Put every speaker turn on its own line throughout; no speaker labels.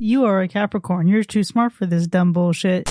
You are a Capricorn. You're too smart for this dumb bullshit.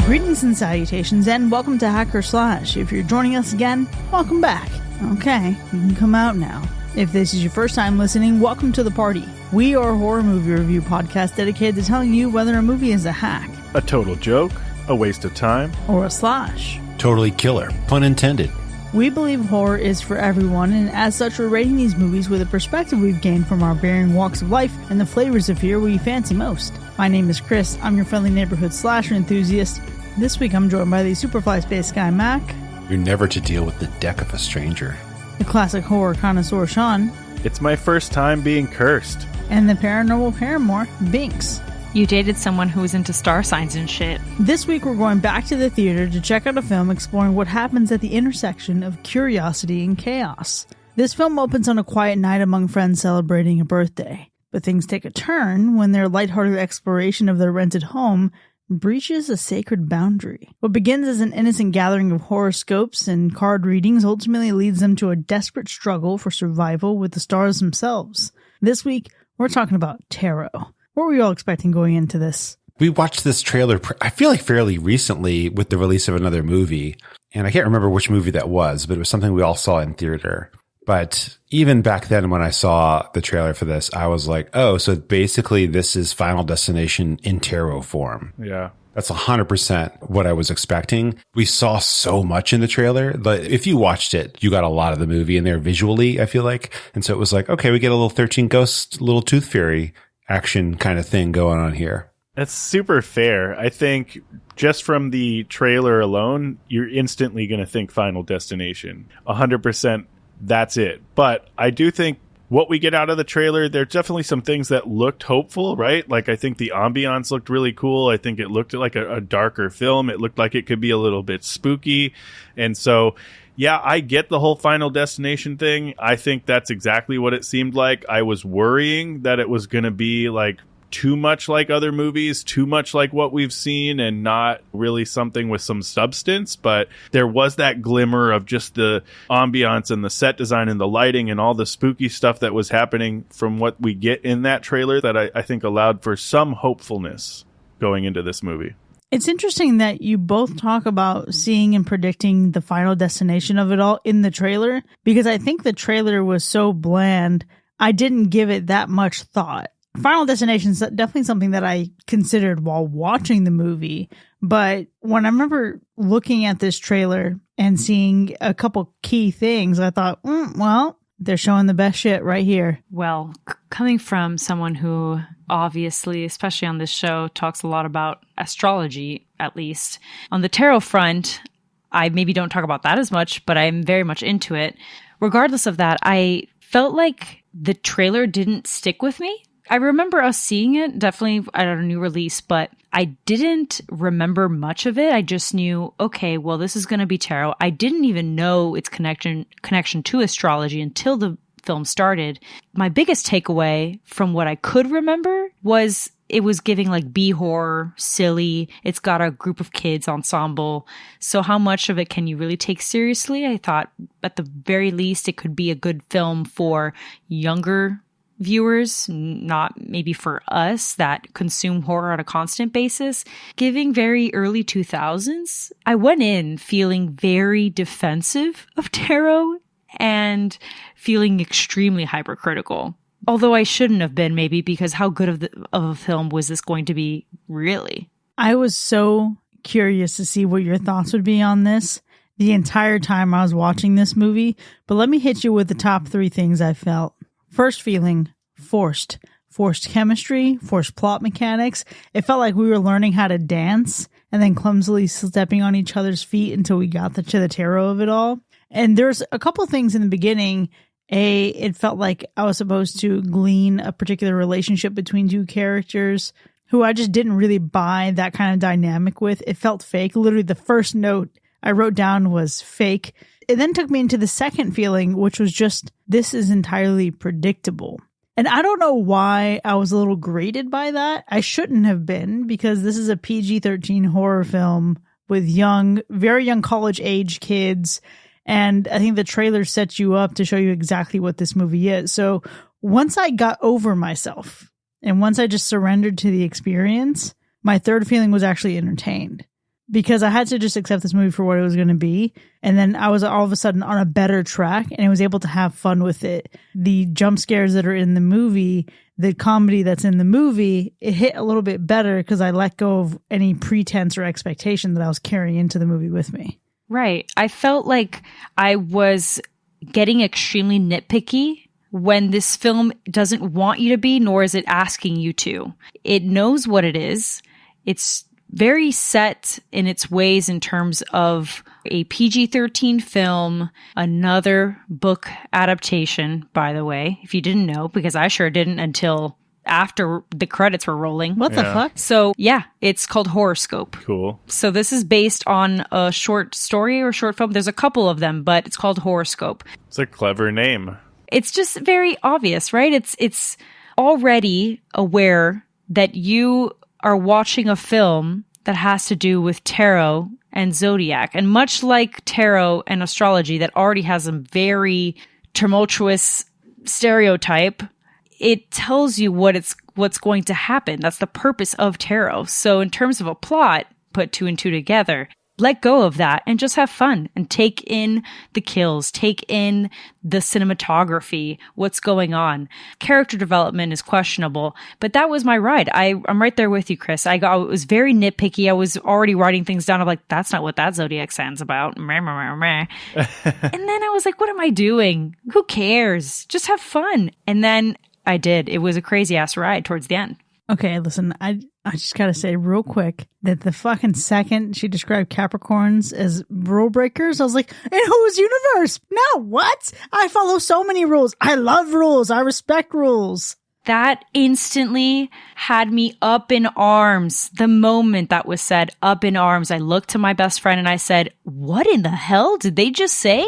Greetings and salutations, and welcome to Hacker Slash. If you're joining us again, welcome back. Okay, you can come out now. If this is your first time listening, welcome to the party. We are a horror movie review podcast dedicated to telling you whether a movie is a hack,
a total joke, a waste of time,
or a slash.
Totally killer, pun intended.
We believe horror is for everyone, and as such, we're rating these movies with a perspective we've gained from our varying walks of life and the flavors of fear we fancy most. My name is Chris. I'm your friendly neighborhood slasher enthusiast. This week, I'm joined by the Superfly Space Guy, Mac.
You're never to deal with the deck of a stranger.
The classic horror connoisseur, Sean.
It's my first time being cursed.
And the paranormal paramour, Binks.
You dated someone who was into star signs and shit.
This week we're going back to the theater to check out a film exploring what happens at the intersection of curiosity and chaos. This film opens on a quiet night among friends celebrating a birthday. But things take a turn when their lighthearted exploration of their rented home breaches a sacred boundary. What begins as an innocent gathering of horoscopes and card readings ultimately leads them to a desperate struggle for survival with the stars themselves. This week, we're talking about tarot. What were you all expecting going into this?
We watched this trailer, I feel like fairly recently with the release of another movie. And I can't remember which movie that was, but it was something we all saw in theater. But even back then when I saw the trailer for this, I was like, oh, so basically this is Final Destination in tarot form.
Yeah.
That's 100% what I was expecting. We saw so much in the trailer. But if you watched it, you got a lot of the movie in there visually, I feel like. And so it was like, okay, we get a little 13 Ghosts, little Tooth Fairy action kind of thing going on here.
That's super fair. I think just from the trailer alone, you're instantly going to think Final Destination. 100%, that's it. But I do think what we get out of the trailer, there's definitely some things that looked hopeful, right? Like, I think the ambiance looked really cool. I think it looked like a darker film. It looked like it could be a little bit spooky. And so, yeah, I get the whole Final Destination thing. I think that's exactly what it seemed like. I was worrying that it was going to be like too much like other movies, too much like what we've seen, and not really something with some substance. But there was that glimmer of just the ambiance and the set design and the lighting and all the spooky stuff that was happening from what we get in that trailer that I think allowed for some hopefulness going into this movie.
It's interesting that you both talk about seeing and predicting the final destination of it all in the trailer, because I think the trailer was so bland, I didn't give it that much thought. Final Destination is definitely something that I considered while watching the movie, but when I remember looking at this trailer and seeing a couple key things, I thought, well, they're showing the best shit right here.
Well, coming from someone who obviously, especially on this show, talks a lot about astrology, at least. On the tarot front, I maybe don't talk about that as much, but I'm very much into it. Regardless of that, I felt like the trailer didn't stick with me. I remember us seeing it, definitely at a new release, but I didn't remember much of it. I just knew, okay, well, this is going to be tarot. I didn't even know its connection to astrology until the film started. My biggest takeaway from what I could remember was it was giving like B-horror, silly. It's got a group of kids ensemble. So how much of it can you really take seriously? I thought at the very least it could be a good film for younger viewers, not maybe for us that consume horror on a constant basis. Giving very early 2000s, I went in feeling very defensive of tarot and feeling extremely hypercritical. Although I shouldn't have been, maybe, because how good of a film was this going to be, really?
I was so curious to see what your thoughts would be on this the entire time I was watching this movie, but let me hit you with the top 3 things I felt. First feeling, forced. Forced chemistry, forced plot mechanics. It felt like we were learning how to dance and then clumsily stepping on each other's feet until we got to the tarot of it all. And there's a couple things in the beginning. It felt like I was supposed to glean a particular relationship between two characters who I just didn't really buy that kind of dynamic with. It felt fake. Literally, the first note I wrote down was fake. It then took me into the second feeling, which was just, this is entirely predictable. And I don't know why I was a little grated by that. I shouldn't have been, because this is a PG-13 horror film with young, very young college-age kids. And I think the trailer sets you up to show you exactly what this movie is. So once I got over myself and once I just surrendered to the experience, my third feeling was actually entertained. Because I had to just accept this movie for what it was going to be. And then I was all of a sudden on a better track and I was able to have fun with it. The jump scares that are in the movie, the comedy that's in the movie, it hit a little bit better because I let go of any pretense or expectation that I was carrying into the movie with me.
Right. I felt like I was getting extremely nitpicky when this film doesn't want you to be, nor is it asking you to. It knows what it is. It's very set in its ways in terms of a PG-13 film, another book adaptation, by the way, if you didn't know, because I sure didn't until after the credits were rolling.
What the fuck?
So yeah, it's called Horoscope.
Cool.
So this is based on a short story or short film. There's a couple of them, but it's called Horoscope.
It's a clever name.
It's just very obvious, right? It's already aware that you are watching a film that has to do with tarot and zodiac. And much like tarot and astrology that already has a very tumultuous stereotype, it tells you what's going to happen. That's the purpose of tarot. So in terms of a plot, put two and two together, let go of that and just have fun and take in the kills, take in the cinematography, what's going on. Character development is questionable, but that was my ride. I'm right there with you, Chris. It was very nitpicky. I was already writing things down. I'm like, that's not what that zodiac sign is about. And then I was like, what am I doing? Who cares? Just have fun. And then I did. It was a crazy ass ride towards the end.
Okay, listen, I just gotta say real quick that the fucking second she described Capricorns as rule breakers, I was like, in whose universe? No, what? I follow so many rules. I love rules. I respect rules.
That instantly had me up in arms. The moment that was said, up in arms, I looked to my best friend and I said, what in the hell did they just say?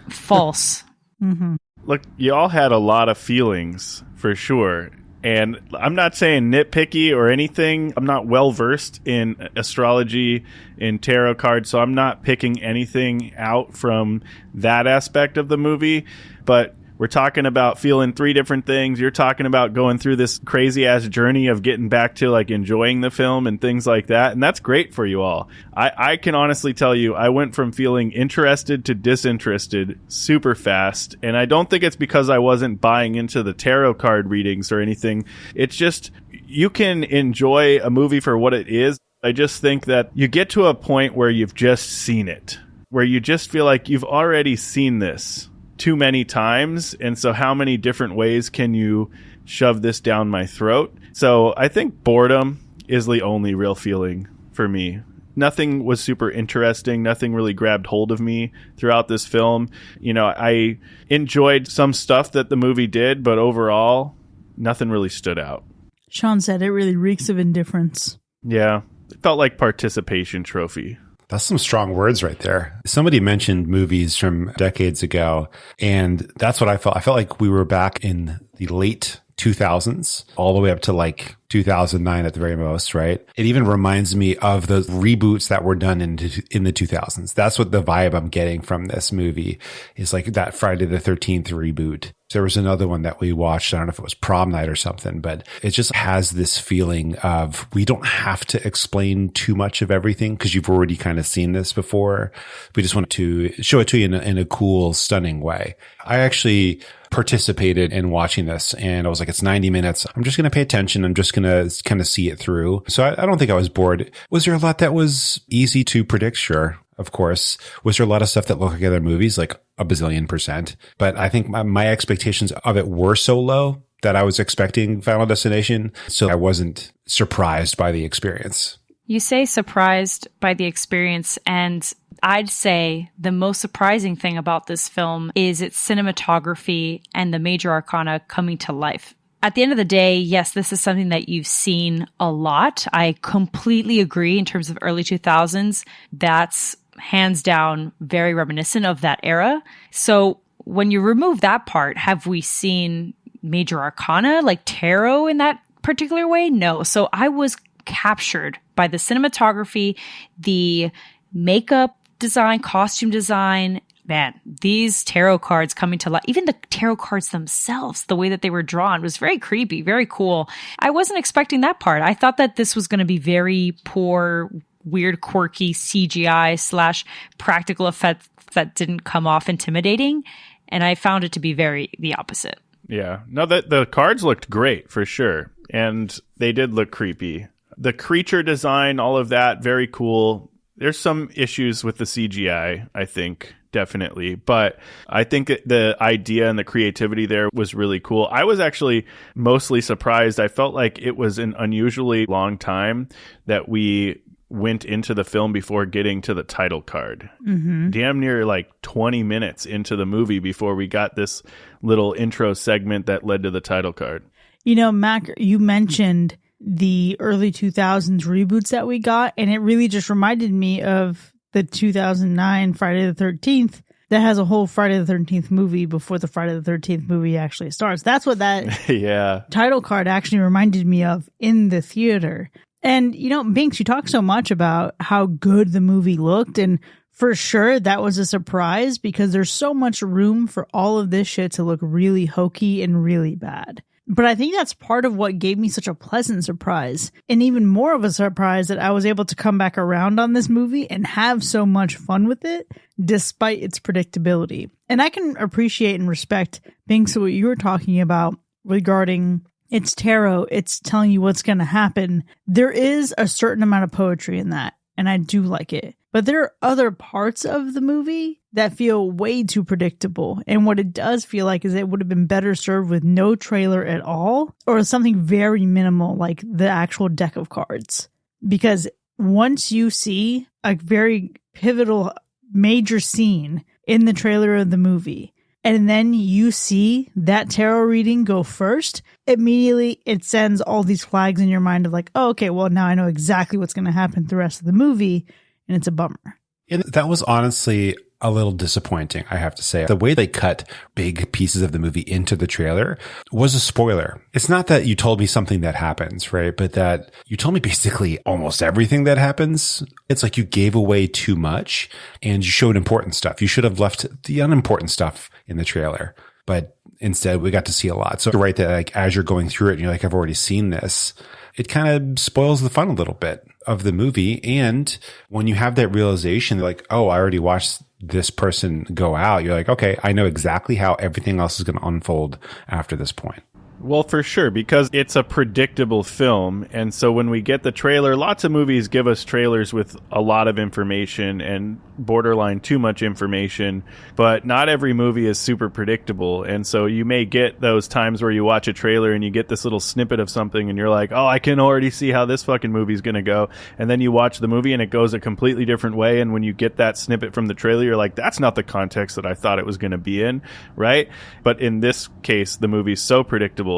False.
Mm-hmm.
Look, you all had a lot of feelings, for sure. And I'm not saying nitpicky or anything. I'm not well versed in astrology, in tarot cards, so I'm not picking anything out from that aspect of the movie. But we're talking about feeling three different things. You're talking about going through this crazy ass journey of getting back to like enjoying the film and things like that. And that's great for you all. I can honestly tell you, I went from feeling interested to disinterested super fast. And I don't think it's because I wasn't buying into the tarot card readings or anything. It's just, you can enjoy a movie for what it is. I just think that you get to a point where you've just seen it, where you just feel like you've already seen this too many times, and so how many different ways can you shove this down my throat? So I think boredom is the only real feeling for me. Nothing was super interesting. Nothing really grabbed hold of me throughout this film. You know, I enjoyed some stuff that the movie did, but overall, nothing really stood out.
Sean said it really reeks of indifference.
Yeah, it felt like participation trophy.
That's some strong words right there. Somebody mentioned movies from decades ago, and that's what I felt. I felt like we were back in the late 2000s, all the way up to like 2009 at the very most, right? It even reminds me of the reboots that were done in the 2000s. That's what the vibe I'm getting from this movie is, like that Friday the 13th reboot. There was another one that we watched. I don't know if it was Prom Night or something, but it just has this feeling of we don't have to explain too much of everything because you've already kind of seen this before. We just want to show it to you in a cool, stunning way. I actually participated in watching this and I was like, it's 90 minutes. I'm just going to pay attention. I'm just going to kind of see it through. So I don't think I was bored. Was there a lot that was easy to predict? Sure. Of course. Was there a lot of stuff that looked like other movies? Like a bazillion %. But I think my expectations of it were so low that I was expecting Final Destination. So I wasn't surprised by the experience.
You say surprised by the experience, and I'd say the most surprising thing about this film is its cinematography and the major arcana coming to life. At the end of the day, yes, this is something that you've seen a lot. I completely agree in terms of early 2000s. That's hands down very reminiscent of that era. So when you remove that part, have we seen major arcana like tarot in that particular way? No. So I was captured by the cinematography, the makeup design, costume design, man, these tarot cards coming to life, even the tarot cards themselves, the way that they were drawn was very creepy, very cool. I wasn't expecting that part. I thought that this was going to be very poor, weird, quirky CGI / practical effects that didn't come off intimidating. And I found it to be very the opposite.
Yeah. No, the cards looked great for sure. And they did look creepy. The creature design, all of that, very cool. There's some issues with the CGI, I think, definitely. But I think the idea and the creativity there was really cool. I was actually mostly surprised. I felt like it was an unusually long time that we went into the film before getting to the title card. Damn near like 20 minutes into the movie before we got this little intro segment that led to the title card.
You know, Mac, you mentioned the early 2000s reboots that we got, and it really just reminded me of the 2009 Friday the 13th that has a whole Friday the 13th movie before the Friday the 13th movie actually starts. That's what that title card actually reminded me of in the theater. And, you know, Binks, you talk so much about how good the movie looked, and for sure that was a surprise because there's so much room for all of this shit to look really hokey and really bad. But I think that's part of what gave me such a pleasant surprise, and even more of a surprise that I was able to come back around on this movie and have so much fun with it, despite its predictability. And I can appreciate and respect, Binks, what you were talking about regarding it's tarot, it's telling you what's going to happen. There is a certain amount of poetry in that, and I do like it. But there are other parts of the movie that feel way too predictable. And what it does feel like is it would have been better served with no trailer at all, or something very minimal like the actual deck of cards. Because once you see a very pivotal major scene in the trailer of the movie, and then you see that tarot reading go first, immediately it sends all these flags in your mind of like, oh, okay, well, now I know exactly what's going to happen the rest of the movie, and it's a bummer.
And that was honestly a little disappointing, I have to say. The way they cut big pieces of the movie into the trailer was a spoiler. It's not that you told me something that happens, right? But that you told me basically almost everything that happens. It's like you gave away too much and you showed important stuff. You should have left the unimportant stuff in the trailer. But instead, we got to see a lot. So you're right that like as you're going through it and you're like, I've already seen this, it kind of spoils the fun a little bit of the movie. And when you have that realization, like, oh, I already watched this person go out, you're like, okay, I know exactly how everything else is going to unfold after this point.
Well, for sure, because it's a predictable film. And so when we get the trailer, lots of movies give us trailers with a lot of information and borderline too much information, but not every movie is super predictable. And so you may get those times where you watch a trailer and you get this little snippet of something and you're like, oh, I can already see how this fucking movie's going to go. And then you watch the movie and it goes a completely different way. And when you get that snippet from the trailer, you're like, that's not the context that I thought it was going to be in, right? But in this case, the movie's so predictable.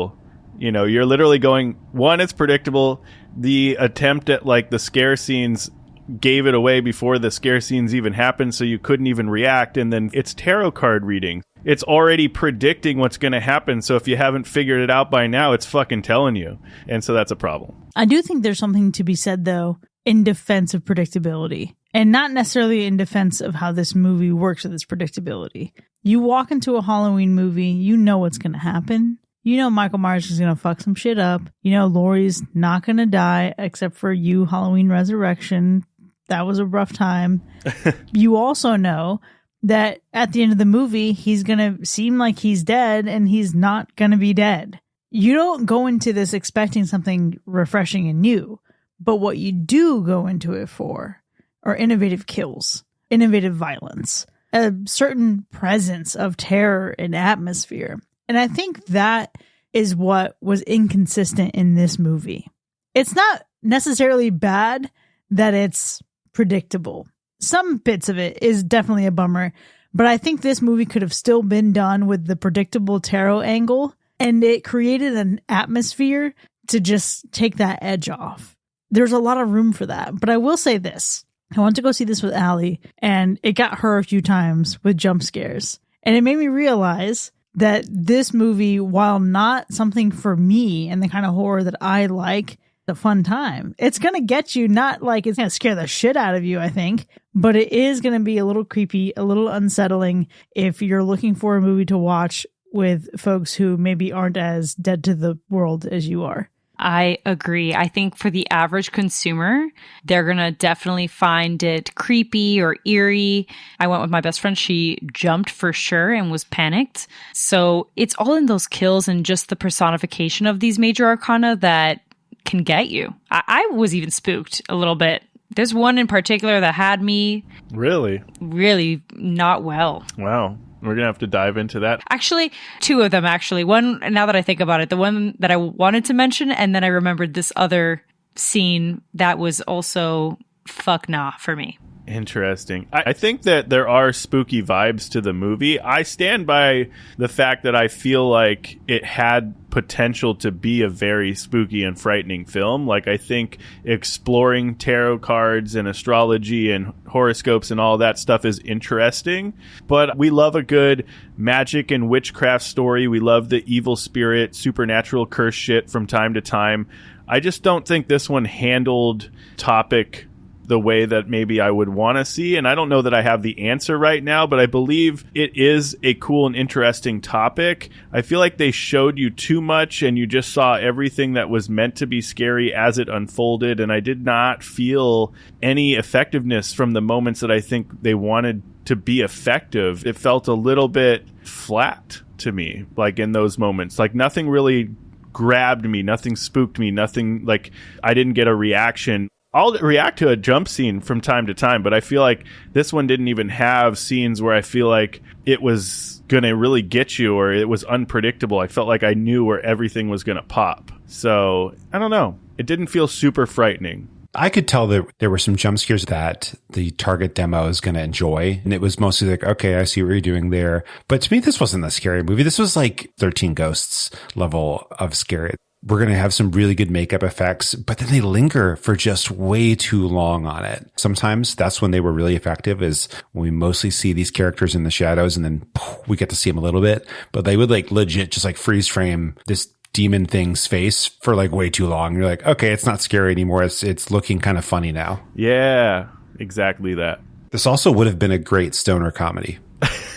You know, you're literally going, one, it's predictable. The attempt at like the scare scenes gave it away before the scare scenes even happened, so you couldn't even react. And then it's tarot card reading. It's already predicting what's going to happen. So if you haven't figured it out by now, it's fucking telling you. And so that's a problem.
I do think there's something to be said, though, in defense of predictability. And not necessarily in defense of how this movie works with its predictability. You walk into a Halloween movie, you know what's going to happen. You know Michael Myers is going to fuck some shit up. You know Laurie's not going to die, except for you, Halloween Resurrection. That was a rough time. You also know that at the end of the movie, he's going to seem like he's dead, and he's not going to be dead. You don't go into this expecting something refreshing and new. But what you do go into it for are innovative kills, innovative violence, a certain presence of terror and atmosphere. And I think that is what was inconsistent in this movie. It's not necessarily bad that it's predictable. Some bits of it is definitely a bummer, but I think this movie could have still been done with the predictable tarot angle, and it created an atmosphere to just take that edge off. There's a lot of room for that. But I will say this. I went to go see this with Allie, and it got her a few times with jump scares. And it made me realize that this movie, while not something for me and the kind of horror that I like, a fun time. It's going to get you, not like it's going to scare the shit out of you, I think, but it is going to be a little creepy, a little unsettling if you're looking for a movie to watch with folks who maybe aren't as dead to the world as you are.
I agree. I think for the average consumer, they're going to definitely find it creepy or eerie. I went with my best friend. She jumped for sure and was panicked. So it's all in those kills and just the personification of these major arcana that can get you. I was even spooked a little bit. There's one in particular that had me really not well.
Wow. We're going to have to dive into that.
Actually, two of them, actually. One, now that I think about it, the one that I wanted to mention, and then I remembered this other scene that was also fuck nah for me.
Interesting. I think that there are spooky vibes to the movie. I stand by the fact that I feel like it had potential to be a very spooky and frightening film. Like, I think exploring tarot cards and astrology and horoscopes and all that stuff is interesting. But we love a good magic and witchcraft story. We love the evil spirit, supernatural curse shit from time to time. I just don't think this one handled topic the way that maybe I would want to see. And I don't know that I have the answer right now, but I believe it is a cool and interesting topic. I feel like they showed you too much and you just saw everything that was meant to be scary as it unfolded. And I did not feel any effectiveness from the moments that I think they wanted to be effective. It felt a little bit flat to me, like in those moments, like nothing really grabbed me, nothing spooked me, nothing, like I didn't get a reaction. I'll react to a jump scene from time to time, but I feel like this one didn't even have scenes where I feel like it was going to really get you or it was unpredictable. I felt like I knew where everything was going to pop. So, I don't know. It didn't feel super frightening.
I could tell that there were some jump scares that the target demo is going to enjoy. And it was mostly like, okay, I see what you're doing there. But to me, this wasn't a scary movie. This was like 13 Ghosts level of scary. We're going to have some really good makeup effects, but then they linger for just way too long on it. Sometimes that's when they were really effective, is when we mostly see these characters in the shadows and then we get to see them a little bit, but they would like legit just like freeze frame this demon thing's face for like way too long. You're like, okay, it's not scary anymore. It's looking kind of funny now.
Yeah, exactly that.
This also would have been a great stoner comedy.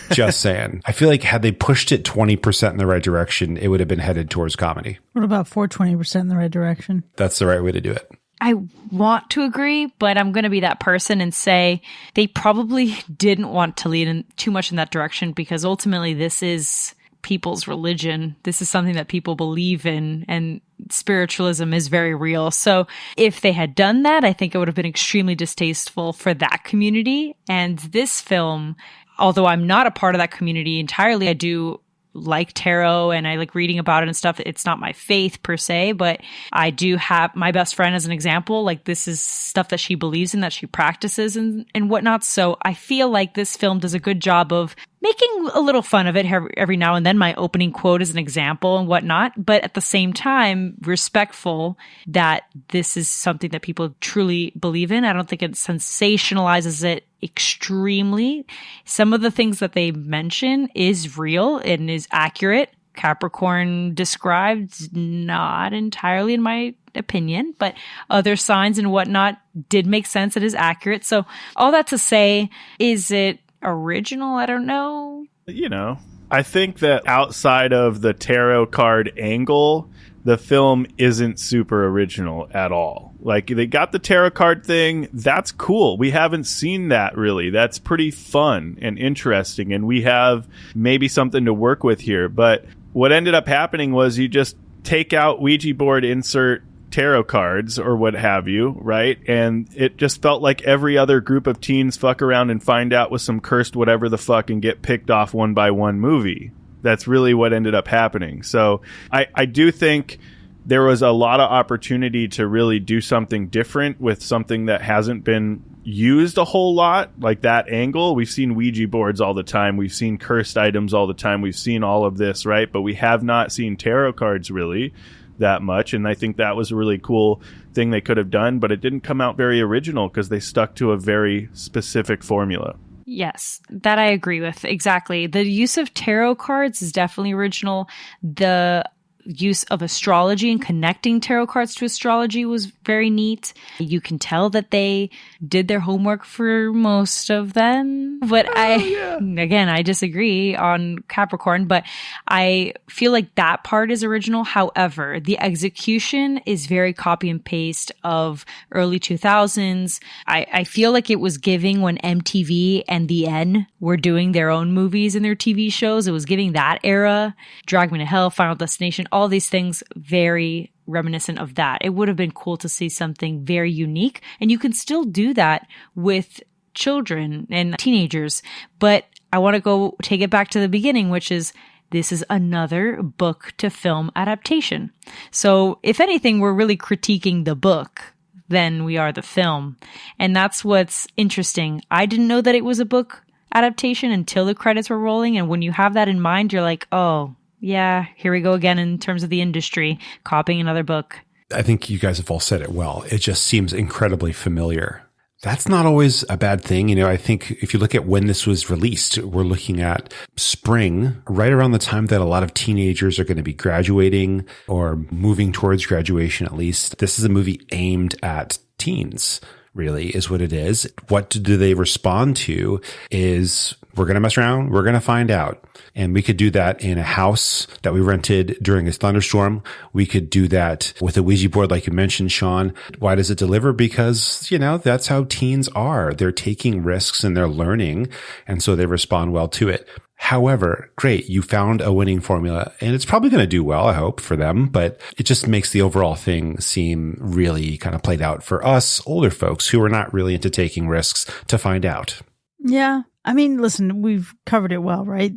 Just saying. I feel like had they pushed it 20% in the right direction, it would have been headed towards comedy.
What about 420% in the right direction?
That's the right way to do it.
I want to agree, but I'm going to be that person and say they probably didn't want to lead in too much in that direction, because ultimately this is people's religion. This is something that people believe in, and spiritualism is very real. So if they had done that, I think it would have been extremely distasteful for that community. And this film, although I'm not a part of that community entirely, I do like tarot and I like reading about it and stuff. It's not my faith per se, but I do have my best friend as an example. Like, this is stuff that she believes in, that she practices and whatnot. So I feel like this film does a good job of making a little fun of it every now and then. My opening quote is an example and whatnot, but at the same time, respectful that this is something that people truly believe in. I don't think it sensationalizes it extremely. Some of the things that they mention is real and is accurate. Capricorn described, not entirely in my opinion, but other signs and whatnot did make sense. It is accurate. So all that to say, is it original? I don't know.
You know, I think that outside of the tarot card angle, the film isn't super original at all. Like, they got the tarot card thing. That's cool. We haven't seen that really. That's pretty fun and interesting. And we have maybe something to work with here. But what ended up happening was you just take out Ouija board, insert tarot cards or what have you, right? And it just felt like every other group of teens fuck around and find out with some cursed whatever the fuck and get picked off one by one movie. That's really what ended up happening. So I do think there was a lot of opportunity to really do something different with something that hasn't been used a whole lot, like that angle. We've seen Ouija boards all the time. We've seen cursed items all the time. We've seen all of this, right? But we have not seen tarot cards really that much, and I think that was a really cool thing they could have done, but it didn't come out very original because they stuck to a very specific formula.
Yes, that I agree with. Exactly. The use of tarot cards is definitely original. The use of astrology and connecting tarot cards to astrology was very neat. You can tell that they did their homework for most of them. But again, I disagree on Capricorn, but I feel like that part is original. However, the execution is very copy and paste of early 2000s. I feel like it was giving when MTV and the N were doing their own movies and their TV shows. It was giving that era. Drag Me to Hell, Final Destination, all these things very reminiscent of that. It would have been cool to see something very unique. And you can still do that with children and teenagers. But I want to go take it back to the beginning, which is this is another book to film adaptation. So if anything, we're really critiquing the book than we are the film. And that's what's interesting. I didn't know that it was a book adaptation until the credits were rolling. And when you have that in mind, you're like, oh, yeah, here we go again in terms of the industry, copying another book.
I think you guys have all said it well. It just seems incredibly familiar. That's not always a bad thing. You know, I think if you look at when this was released, we're looking at spring, right around the time that a lot of teenagers are going to be graduating or moving towards graduation, at least. This is a movie aimed at teens, really, is what it is. What do they respond to is, we're going to mess around. We're going to find out. And we could do that in a house that we rented during a thunderstorm. We could do that with a Ouija board, like you mentioned, Sean. Why does it deliver? Because, you know, that's how teens are. They're taking risks and they're learning. And so they respond well to it. However, great, you found a winning formula, and it's probably going to do well, I hope, for them, but it just makes the overall thing seem really kind of played out for us older folks who are not really into taking risks to find out.
Yeah. I mean, listen, we've covered it well, right?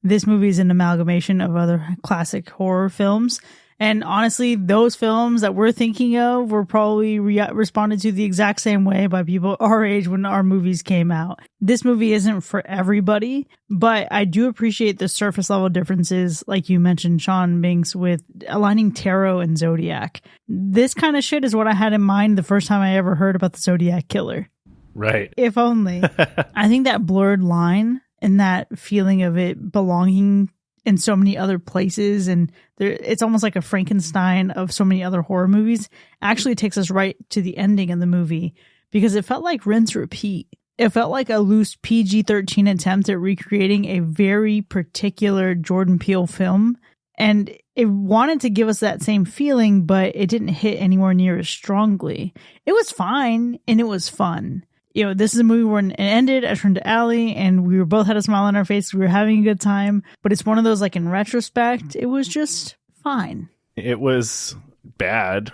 This movie is an amalgamation of other classic horror films. And honestly, those films that we're thinking of were probably responded to the exact same way by people our age when our movies came out. This movie isn't for everybody, but I do appreciate the surface level differences, like you mentioned, Sean Binks, with aligning tarot and zodiac. This kind of shit is what I had in mind the first time I ever heard about the Zodiac Killer.
Right.
If only. I think that blurred line and that feeling of it belonging in so many other places, and it's almost like a Frankenstein of so many other horror movies, actually takes us right to the ending of the movie, because it felt like rinse repeat. It felt like a loose PG-13 attempt at recreating a very particular Jordan Peele film, and it wanted to give us that same feeling, but it didn't hit anywhere near as strongly. It was fine, and it was fun. You know, this is a movie where it ended, I turned to Allie, and we both had a smile on our face. We were having a good time. But it's one of those, like, in retrospect, it was just fine.
It was bad.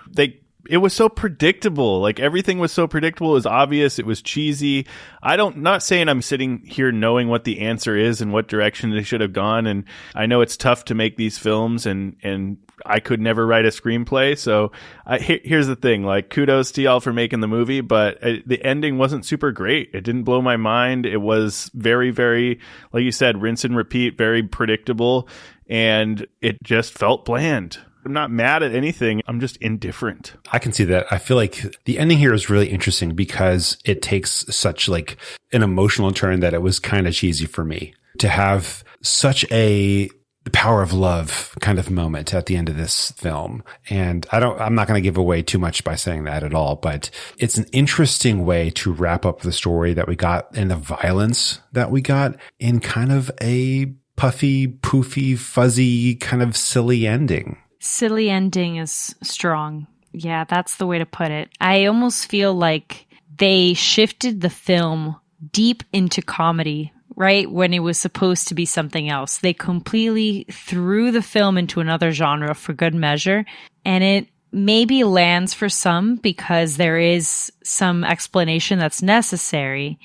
It was so predictable. Like, everything was so predictable. It was obvious. It was cheesy. Not saying I'm sitting here knowing what the answer is and what direction they should have gone. And I know it's tough to make these films, and I could never write a screenplay. So here's the thing, like, kudos to y'all for making the movie, but the ending wasn't super great. It didn't blow my mind. It was very, very, like you said, rinse and repeat, very predictable. And it just felt bland. I'm not mad at anything. I'm just indifferent.
I can see that. I feel like the ending here is really interesting because it takes such like an emotional turn that it was kind of cheesy for me to have such the power of love kind of moment at the end of this film. And I'm not going to give away too much by saying that at all, but it's an interesting way to wrap up the story that we got and the violence that we got in kind of a puffy, poofy, fuzzy, kind of silly ending.
Silly ending is strong. Yeah, that's the way to put it. I almost feel like they shifted the film deep into comedy, right? When it was supposed to be something else. They completely threw the film into another genre for good measure. And it maybe lands for some because there is some explanation that's necessary.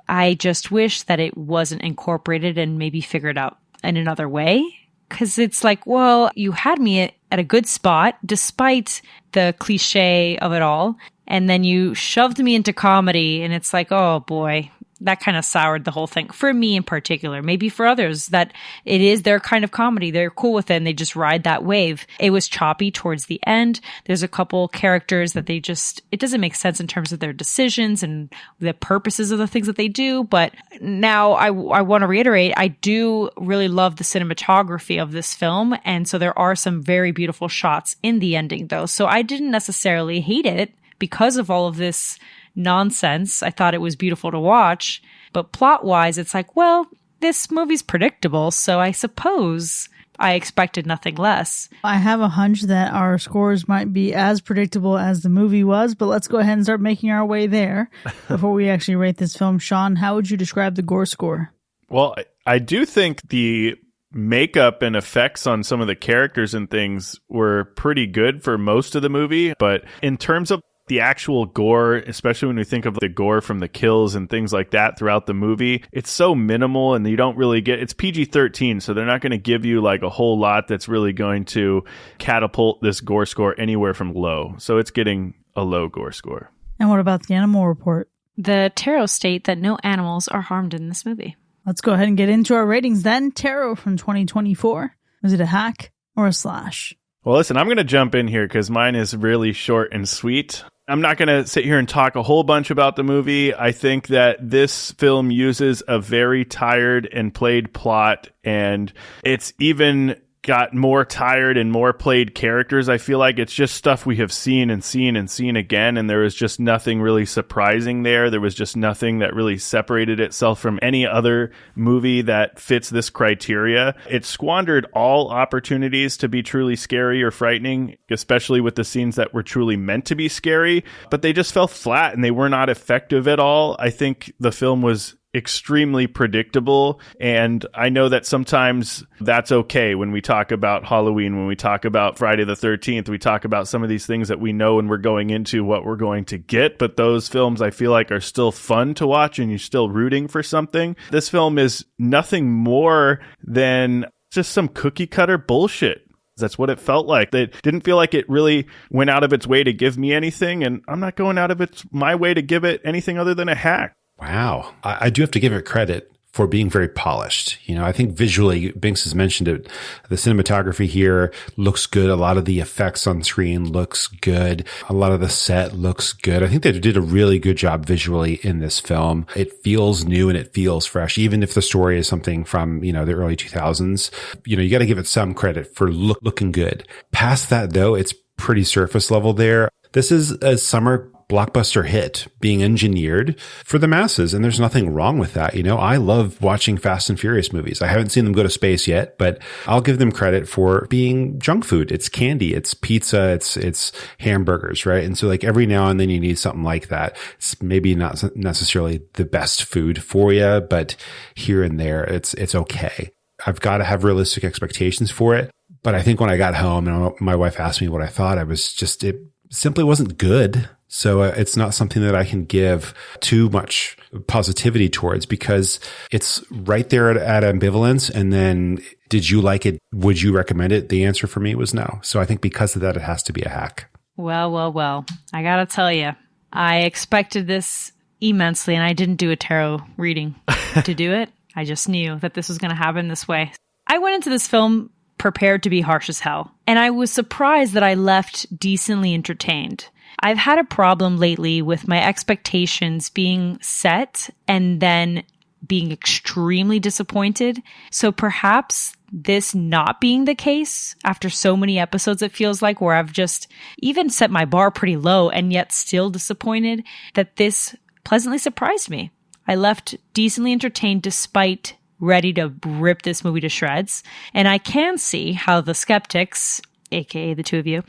I just wish that it wasn't incorporated and maybe figured out in another way. Because it's like, well, you had me at a good spot despite the cliche of it all. And then you shoved me into comedy and it's like, oh boy, that kind of soured the whole thing for me in particular. Maybe for others that it is their kind of comedy. They're cool with it and they just ride that wave. It was choppy towards the end. There's a couple characters that it doesn't make sense in terms of their decisions and the purposes of the things that they do. But now I want to reiterate, I do really love the cinematography of this film. And so there are some very beautiful shots in the ending though. So I didn't necessarily hate it because of all of this nonsense. I thought it was beautiful to watch, but plot-wise, it's like, well, this movie's predictable, so I suppose I expected nothing less.
I have a hunch that our scores might be as predictable as the movie was, but let's go ahead and start making our way there before we actually rate this film. Sean, how would you describe the gore score?
Well, I do think the makeup and effects on some of the characters and things were pretty good for most of the movie, but in terms of the actual gore, especially when we think of the gore from the kills and things like that throughout the movie, it's so minimal and you don't really get, it's PG-13, so they're not going to give you like a whole lot that's really going to catapult this gore score anywhere from low. So it's getting a low gore score.
And what about the animal report?
The tarot state that no animals are harmed in this movie.
Let's go ahead and get into our ratings then. Tarot from 2024. Was it a hack or a slash?
Well, listen, I'm going to jump in here because mine is really short and sweet. I'm not going to sit here and talk a whole bunch about the movie. I think that this film uses a very tired and played plot, and it's even got more tired and more played characters. I feel like it's just stuff we have seen and seen and seen again, and there was just nothing really surprising there. There was just nothing that really separated itself from any other movie that fits this criteria. It squandered all opportunities to be truly scary or frightening, especially with the scenes that were truly meant to be scary, but they just fell flat and they were not effective at all. I think the film was extremely predictable, and I know that sometimes that's okay when we talk about Halloween, when we talk about Friday the 13th, we talk about some of these things that we know and we're going into what we're going to get, but those films I feel like are still fun to watch and you're still rooting for something. This film is nothing more than just some cookie cutter bullshit. That's what it felt like. It didn't feel like it really went out of its way to give me anything, and I'm not going out of my way to give it anything other than a hack.
Wow. I do have to give it credit for being very polished. You know, I think visually, Binks has mentioned it, the cinematography here looks good. A lot of the effects on screen looks good. A lot of the set looks good. I think they did a really good job visually in this film. It feels new and it feels fresh, even if the story is something from, the early 2000s. You got to give it some credit for looking good. Past that, though, it's pretty surface level there. This is a summer blockbuster hit being engineered for the masses, and there's nothing wrong with that. I love watching Fast and Furious movies. I haven't seen them go to space yet, but I'll give them credit for being junk food. It's candy, it's pizza, it's hamburgers, right? And so like every now and then you need something like that. It's maybe not necessarily the best food for you, but here and there it's okay. I've got to have realistic expectations for it. But I think when I got home and my wife asked me what I thought, it simply wasn't good. So it's not something that I can give too much positivity towards because it's right there at ambivalence. And then did you like it? Would you recommend it? The answer for me was no. So I think because of that, it has to be a hack.
Well. I got to tell you, I expected this immensely and I didn't do a tarot reading to do it. I just knew that this was going to happen this way. I went into this film prepared to be harsh as hell. And I was surprised that I left decently entertained. I've had a problem lately with my expectations being set and then being extremely disappointed. So perhaps this not being the case after so many episodes, it feels like, where I've just even set my bar pretty low and yet still disappointed, that this pleasantly surprised me. I left decently entertained despite ready to rip this movie to shreds. And I can see how the skeptics, aka the two of you,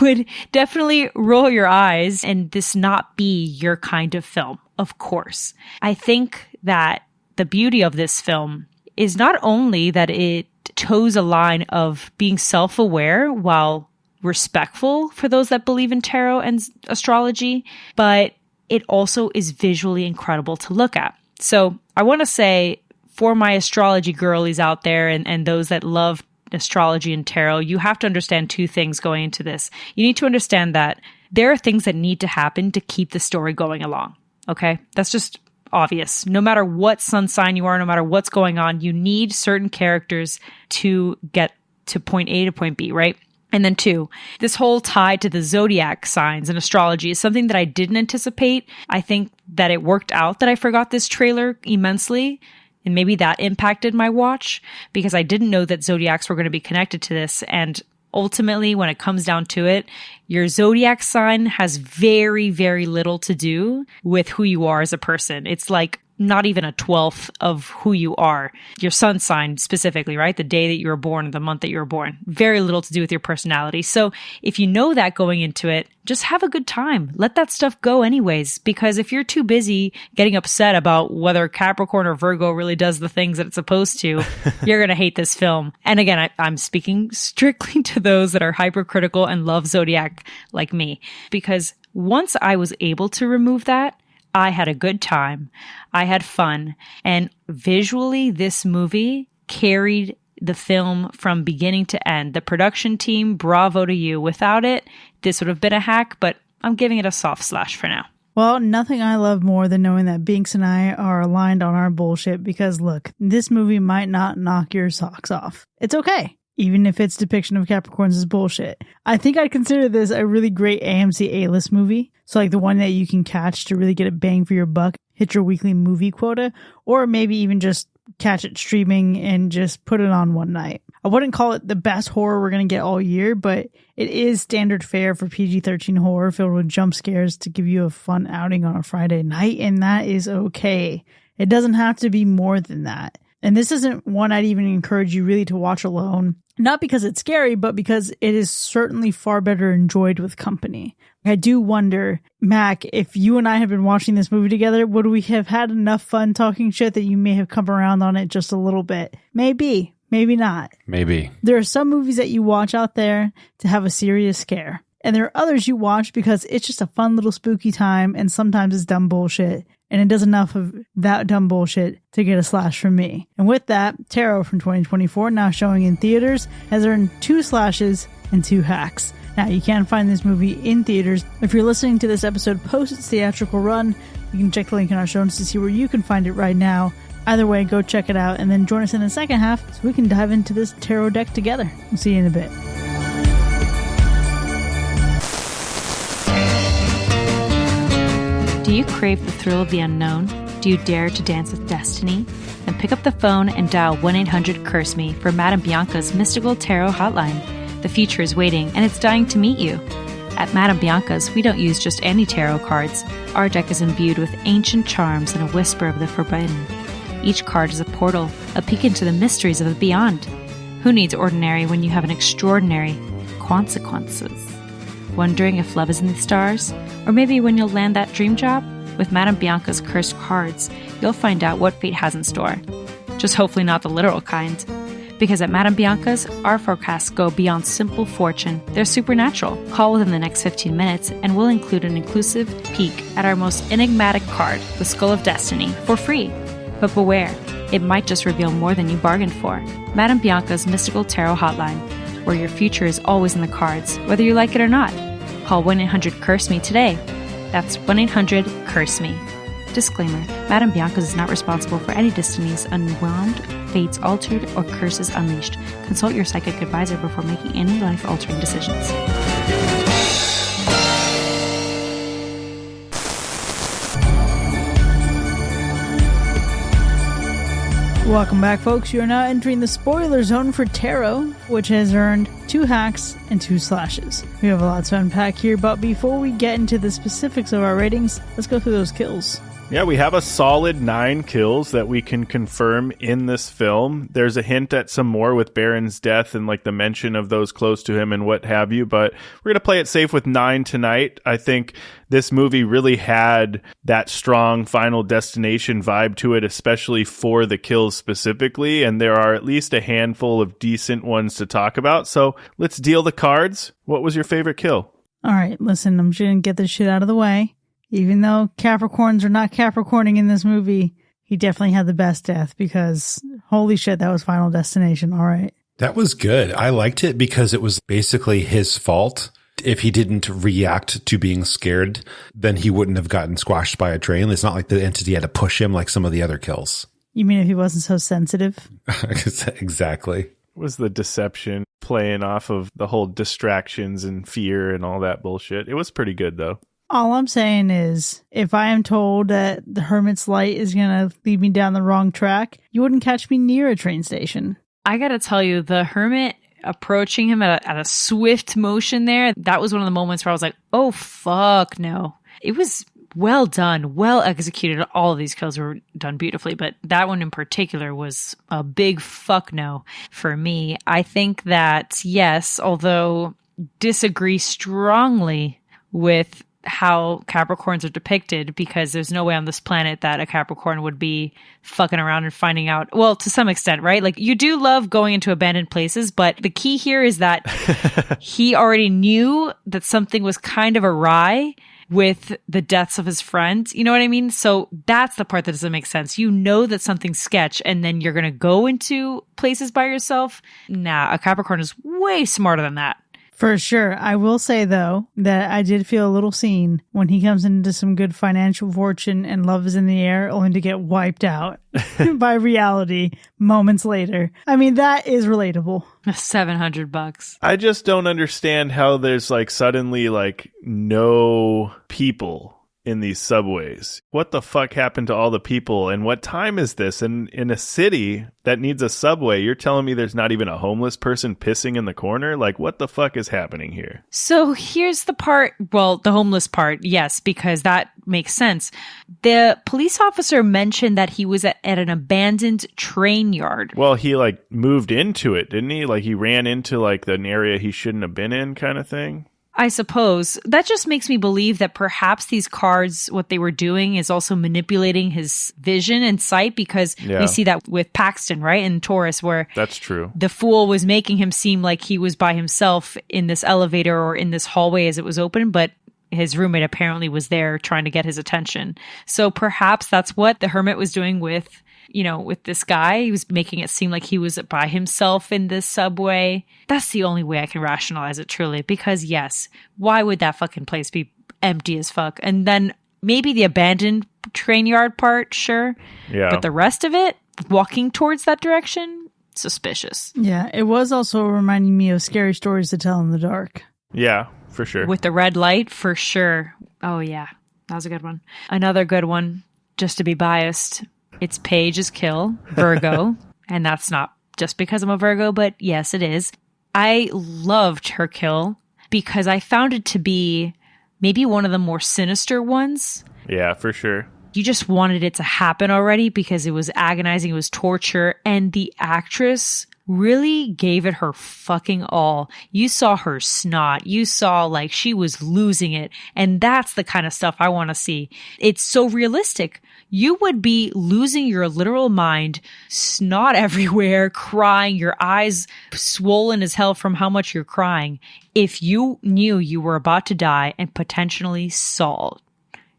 would definitely roll your eyes and this not be your kind of film, of course. I think that the beauty of this film is not only that it toes a line of being self-aware while respectful for those that believe in tarot and astrology, but it also is visually incredible to look at. So I want to say, for my astrology girlies out there and those that love astrology and tarot, you have to understand two things going into this. You need to understand that there are things that need to happen to keep the story going along. Okay? That's just obvious. No matter what sun sign you are, no matter what's going on, you need certain characters to get to point A to point B, right? And then 2, this whole tie to the zodiac signs and astrology is something that I didn't anticipate. I think that it worked out that I forgot this trailer immensely. And maybe that impacted my watch because I didn't know that zodiacs were going to be connected to this. And ultimately, when it comes down to it, your zodiac sign has very, very little to do with who you are as a person. It's like not even a 12th of who you are. Your sun sign specifically, right? The day that you were born, the month that you were born. Very little to do with your personality. So if you know that going into it, just have a good time. Let that stuff go anyways. Because if you're too busy getting upset about whether Capricorn or Virgo really does the things that it's supposed to, you're going to hate this film. And again, I'm speaking strictly to those that are hypercritical and love Zodiac like me. Because once I was able to remove that, I had a good time. I had fun. And visually, this movie carried the film from beginning to end. The production team, bravo to you. Without it, this would have been a hack, but I'm giving it a soft slash for now.
Well, nothing I love more than knowing that Binks and I are aligned on our bullshit because, look, this movie might not knock your socks off. It's okay. Even if its depiction of Capricorns is bullshit. I think I'd consider this a really great AMC A-list movie. So like the one that you can catch to really get a bang for your buck, hit your weekly movie quota, or maybe even just catch it streaming and just put it on one night. I wouldn't call it the best horror we're going to get all year, but it is standard fare for PG-13 horror filled with jump scares to give you a fun outing on a Friday night, and that is okay. It doesn't have to be more than that. And this isn't one I'd even encourage you really to watch alone. Not because it's scary, but because it is certainly far better enjoyed with company. I do wonder, Mac, if you and I have been watching this movie together, would we have had enough fun talking shit that you may have come around on it just a little bit? Maybe, maybe not.
Maybe.
There are some movies that you watch out there to have a serious scare. And there are others you watch because it's just a fun little spooky time, and sometimes it's dumb bullshit. And it does enough of that dumb bullshit to get a slash from me. And with that, Tarot from 2024, now showing in theaters, has earned 2 slashes and 2 hacks. Now, you can find this movie in theaters. If you're listening to this episode post its theatrical run, you can check the link in our show notes to see where you can find it right now. Either way, go check it out and then join us in the second half so we can dive into this tarot deck together. We'll see you in a bit.
Do you crave the thrill of the unknown? Do you dare to dance with destiny? Then pick up the phone and dial 1-800-CURSE-ME for Madame Bianca's Mystical Tarot Hotline. The future is waiting, and it's dying to meet you. At Madame Bianca's, we don't use just any tarot cards. Our deck is imbued with ancient charms and a whisper of the forbidden. Each card is a portal, a peek into the mysteries of the beyond. Who needs ordinary when you have an extraordinary consequences? Wondering if love is in the stars? Or maybe when you'll land that dream job? With Madame Bianca's cursed cards, you'll find out what fate has in store. Just hopefully not the literal kind. Because at Madame Bianca's, our forecasts go beyond simple fortune. They're supernatural. Call within the next 15 minutes and we'll include an inclusive peek at our most enigmatic card, the Skull of Destiny, for free. But beware, it might just reveal more than you bargained for. Madame Bianca's Mystical Tarot Hotline, where your future is always in the cards, whether you like it or not. Call 1-800-CURSE-ME today. That's 1-800-CURSE-ME. Disclaimer, Madame Bianca's is not responsible for any destinies unwound, fates altered, or curses unleashed. Consult your psychic advisor before making any life-altering decisions.
Welcome back, folks. You are now entering the spoiler zone for Tarot, which has earned 2 hacks and 2 slashes. We have a lot to unpack here, but before we get into the specifics of our ratings, let's go through those kills.
Yeah, we have a solid 9 kills that we can confirm in this film. There's a hint at some more with Baron's death and like the mention of those close to him and what have you, but we're going to play it safe with 9 tonight. I think this movie really had that strong Final Destination vibe to it, especially for the kills specifically, and there are at least a handful of decent ones to talk about. So let's deal the cards. What was your favorite kill?
All right, listen, I'm just going to get this shit out of the way. Even though Capricorns are not Capricorning in this movie, he definitely had the best death because holy shit, that was Final Destination. All right.
That was good. I liked it because it was basically his fault. if he didn't react to being scared, then he wouldn't have gotten squashed by a train. It's not like the entity had to push him like some of the other kills.
You mean if he wasn't so sensitive?
Exactly.
It was the deception playing off of the whole distractions and fear and all that bullshit. It was pretty good, though.
All I'm saying is, if I am told that the Hermit's light is going to lead me down the wrong track, you wouldn't catch me near a train station.
I gotta tell you, the Hermit approaching him at a swift motion there, that was one of the moments where I was like, oh, fuck no. It was well done, well executed. All of these kills were done beautifully, but that one in particular was a big fuck no for me. I think that, yes, although disagree strongly with how Capricorns are depicted, because there's no way on this planet that a Capricorn would be fucking around and finding out. Well, to some extent, right? Like, you do love going into abandoned places, but the key here is that he already knew that something was kind of awry with the deaths of his friends. You know what I mean? So that's the part that doesn't make sense. You know that something's sketch, and then you're going to go into places by yourself. Nah, a Capricorn is way smarter than that.
For sure. I will say, though, that I did feel a little seen when he comes into some good financial fortune and love is in the air, only to get wiped out by reality moments later. I mean, that is relatable.
$700.
I just don't understand how there's like suddenly like no people in these subways. What the fuck happened to all the people? And what time is this? And in a city that needs a subway, you're telling me there's not even a homeless person pissing in the corner? Like, what the fuck is happening here?
So here's the part, well, the homeless part, yes, because that makes sense. The police officer mentioned that he was at an abandoned train yard.
Well, he like moved into it, didn't he? Like he ran into like an area he shouldn't have been in kind of thing.
I suppose. That just makes me believe that perhaps these cards, what they were doing is also manipulating his vision and sight, because we see that with Paxton, right? In Taurus, where
that's true.
The fool was making him seem like he was by himself in this elevator or in this hallway as it was open, but his roommate apparently was there trying to get his attention. So perhaps that's what the Hermit was doing with, you know, with this guy. He was making it seem like he was by himself in this subway. That's the only way I can rationalize it, truly. Because yes, why would that fucking place be empty as fuck? And then maybe the abandoned train yard part, sure.
Yeah.
But the rest of it, walking towards that direction, suspicious.
Yeah, it was also reminding me of scary stories to tell in the dark.
Yeah, for sure.
With the red light, for sure. Oh yeah, that was a good one. Another good one, just to be biased, it's Paige's kill, Virgo. And that's not just because I'm a Virgo, but yes, it is. I loved her kill because I found it to be maybe one of the more sinister ones.
Yeah, for sure.
You just wanted it to happen already because it was agonizing, it was torture, and the actress really gave it her fucking all. You saw her snot. You saw like she was losing it. And that's the kind of stuff I want to see. It's so realistic. You would be losing your literal mind, snot everywhere, crying, your eyes swollen as hell from how much you're crying, if you knew you were about to die and potentially saw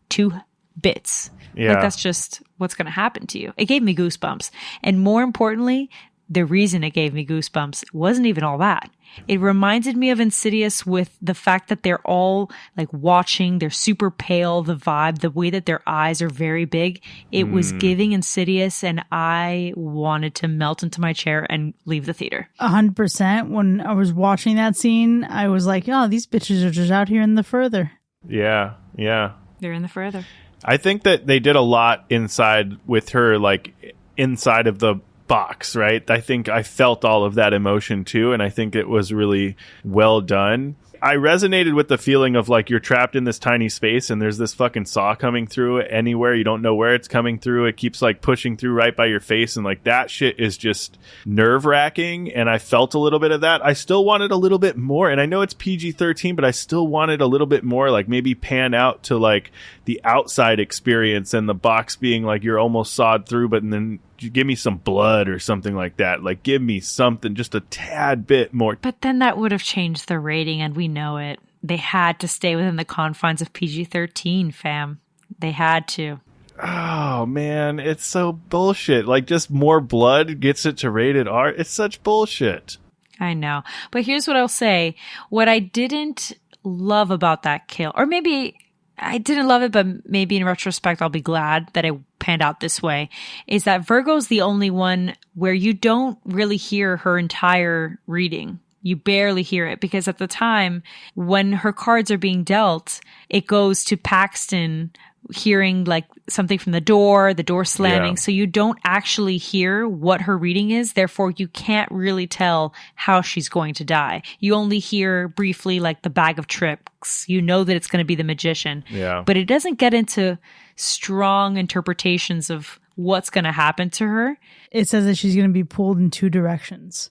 2 bits.
Yeah.
Like, that's just what's going to happen to you. It gave me goosebumps. And more importantly, the reason it gave me goosebumps wasn't even all that. It reminded me of Insidious with the fact that they're all like watching, they're super pale, the vibe, the way that their eyes are very big. It was giving Insidious, and I wanted to melt into my chair and leave the theater.
100%. When I was watching that scene, I was like, oh, these bitches are just out here in the further.
Yeah, yeah.
They're in the further.
I think that they did a lot inside with her, like inside of the box, right? I think I felt all of that emotion too, and I think it was really well done. I resonated with the feeling of like you're trapped in this tiny space and there's this fucking saw coming through anywhere. You don't know where it's coming through. It keeps like pushing through right by your face, and like that shit is just nerve-wracking, and I felt a little bit of that. I still wanted a little bit more, and I know it's PG-13, but I still wanted a little bit more, like maybe pan out to like the outside experience and the box being like you're almost sawed through, but then you give me some blood or something like that. Like, give me something just a tad bit more.
But then that would have changed the rating, and we know it. They had to stay within the confines of PG-13, fam. They had to.
Oh, man, it's so bullshit. Like, just more blood gets it to rated R. It's such bullshit.
I know. But here's what I'll say. What I didn't love about that kill, or maybe I didn't love it, but maybe in retrospect, I'll be glad that it panned out this way, is that Virgo's the only one where you don't really hear her entire reading. You barely hear it because at the time when her cards are being dealt, it goes to Paxton hearing like something from the door slamming. Yeah. So you don't actually hear what her reading is. Therefore, you can't really tell how she's going to die. You only hear briefly like the bag of tricks. You know that it's going to be the magician.
Yeah.
But it doesn't get into strong interpretations of what's going to happen to her.
It says that she's going to be pulled in 2 directions.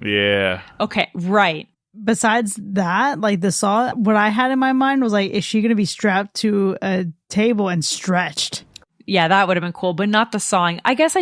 Yeah.
Okay, right.
Besides that, like the saw, what I had in my mind was like, is she going to be strapped to a table and stretched?
Yeah, that would have been cool, but not the sawing. I guess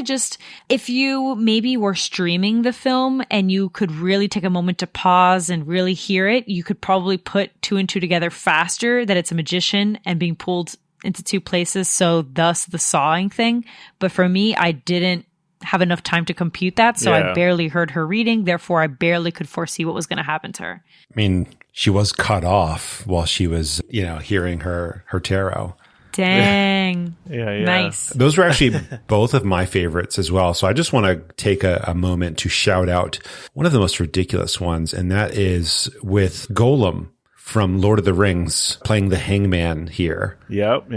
if you maybe were streaming the film and you could really take a moment to pause and really hear it, you could probably put 2 and 2 together faster, that it's a magician and being pulled into 2 places. So thus the sawing thing. But for me, I didn't have enough time to compute that. So I barely heard her reading. Therefore, I barely could foresee what was going to happen to her.
I mean, she was cut off while she was, hearing her tarot.
Dang.
Yeah.
Nice.
Those were actually both of my favorites as well. So I just want to take a moment to shout out one of the most ridiculous ones, and that is with Golem from Lord of the Rings playing the hangman here.
Yep.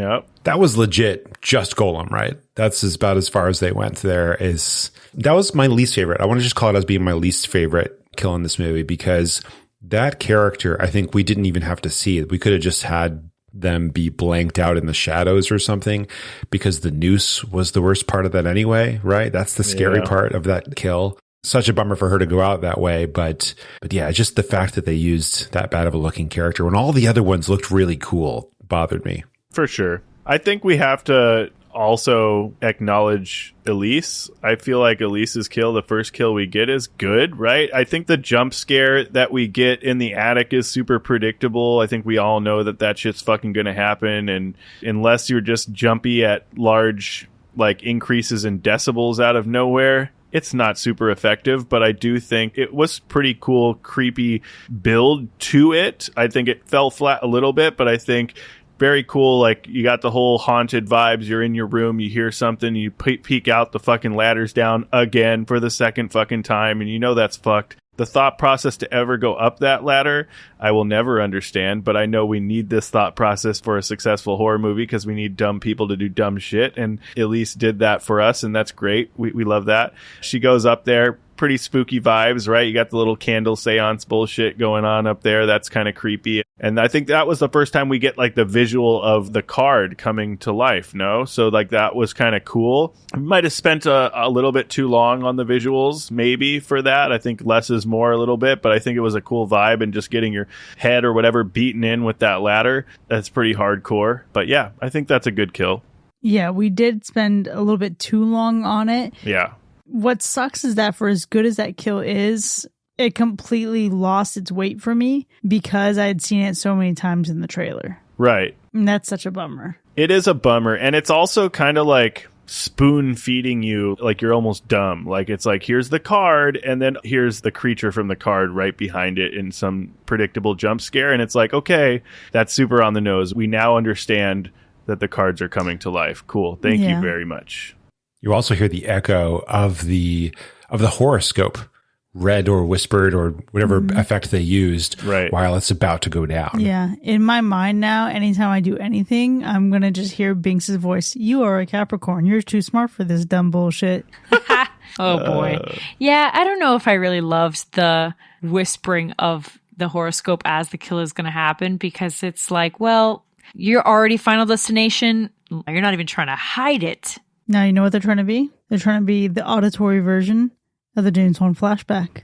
That was legit just Golem, right? That's about as far as they went there. That was my least favorite. I want to just call it as being my least favorite kill in this movie, because that character, I think we didn't even have to see it. We could have just had them be blanked out in the shadows or something, because the noose was the worst part of that anyway, right? That's the scary part of that kill. Such a bummer for her to go out that way. But yeah, just the fact that they used that bad of a looking character when all the other ones looked really cool bothered me.
For sure. I think we have to also acknowledge Elise. I feel like Elise's kill, the first kill we get, is good, right? I think the jump scare that we get in the attic is super predictable. I think we all know that shit's fucking gonna happen, and unless you're just jumpy at large like increases in decibels out of nowhere, it's not super effective. But I do think it was pretty cool, creepy build to it. I think it fell flat a little bit, but I think very cool. Like, you got the whole haunted vibes. You're in your room, you hear something, you peek out, the fucking ladder's down again for the second fucking time, and you know that's fucked. The thought process to ever go up that ladder, I will never understand, but I know we need this thought process for a successful horror movie, because we need dumb people to do dumb shit, and Elise did that for us, and that's great. We love that. She goes up there, pretty spooky vibes, right? You got the little candle seance bullshit going on up there. That's kind of creepy. And I think that was the first time we get like the visual of the card coming to life, no? So like that was kind of cool. We might have spent a little bit too long on the visuals, maybe, for that. I think less is more a little bit, but I think it was a cool vibe, and just getting your head or whatever beaten in with that ladder, that's pretty hardcore. But yeah, I think that's a good kill.
Yeah, we did spend a little bit too long on it.
Yeah.
What sucks is that for as good as that kill is, it completely lost its weight for me because I had seen it so many times in the trailer.
Right.
And that's such a bummer.
It is a bummer. And it's also kind of like spoon feeding you, like you're almost dumb. Like, it's like, here's the card, and then here's the creature from the card right behind it in some predictable jump scare. And it's like, okay, that's super on the nose. We now understand that the cards are coming to life. Cool. Thank you very much.
You also hear the echo of the horoscope read or whispered or whatever effect they used while it's about to go down.
Yeah. In my mind now, anytime I do anything, I'm going to just hear Binks' voice. You are a Capricorn. You're too smart for this dumb bullshit.
Oh, boy. Yeah, I don't know if I really loved the whispering of the horoscope as the kill is going to happen, because it's like, well, you're already Final Destination. You're not even trying to hide it.
Now you know what they're trying to be? They're trying to be the auditory version of the James Bond flashback.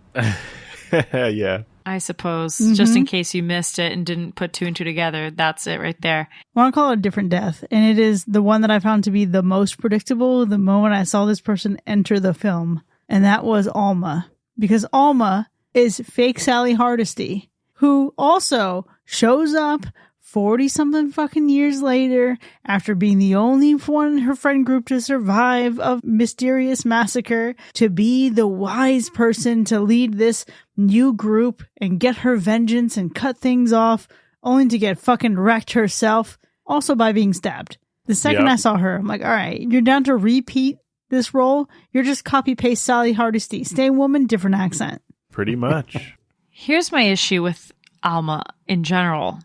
Yeah.
I suppose. Just in case you missed it and didn't put 2 and 2 together, that's it right there.
I want to call it a different death, and it is the one that I found to be the most predictable the moment I saw this person enter the film, and that was Alma. Because Alma is fake Sally Hardesty, who also shows up 40 something fucking years later, after being the only one in her friend group to survive a mysterious massacre, to be the wise person to lead this new group and get her vengeance and cut things off, only to get fucking wrecked herself, also by being stabbed. The second I saw her, I'm like, all right, you're down to repeat this role. You're just copy-paste Sally Hardesty. Same woman, different accent.
Pretty much.
Here's my issue with Alma in general.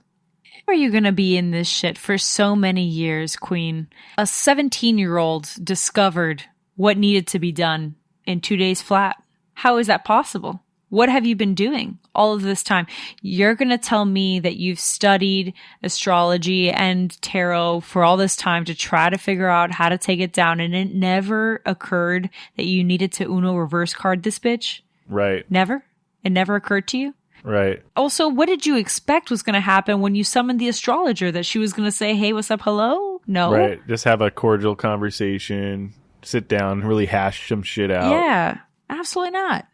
How are you going to be in this shit for so many years, Queen? A 17-year-old discovered what needed to be done in 2 days flat. How is that possible? What have you been doing all of this time? You're going to tell me that you've studied astrology and tarot for all this time to try to figure out how to take it down, and it never occurred that you needed to Uno reverse card this bitch?
Right.
Never? It never occurred to you?
Right.
Also, what did you expect was going to happen when you summoned the astrologer? That she was going to say, hey, what's up, hello? No.
Right. Just have a cordial conversation, sit down, really hash some shit out.
Yeah, absolutely not.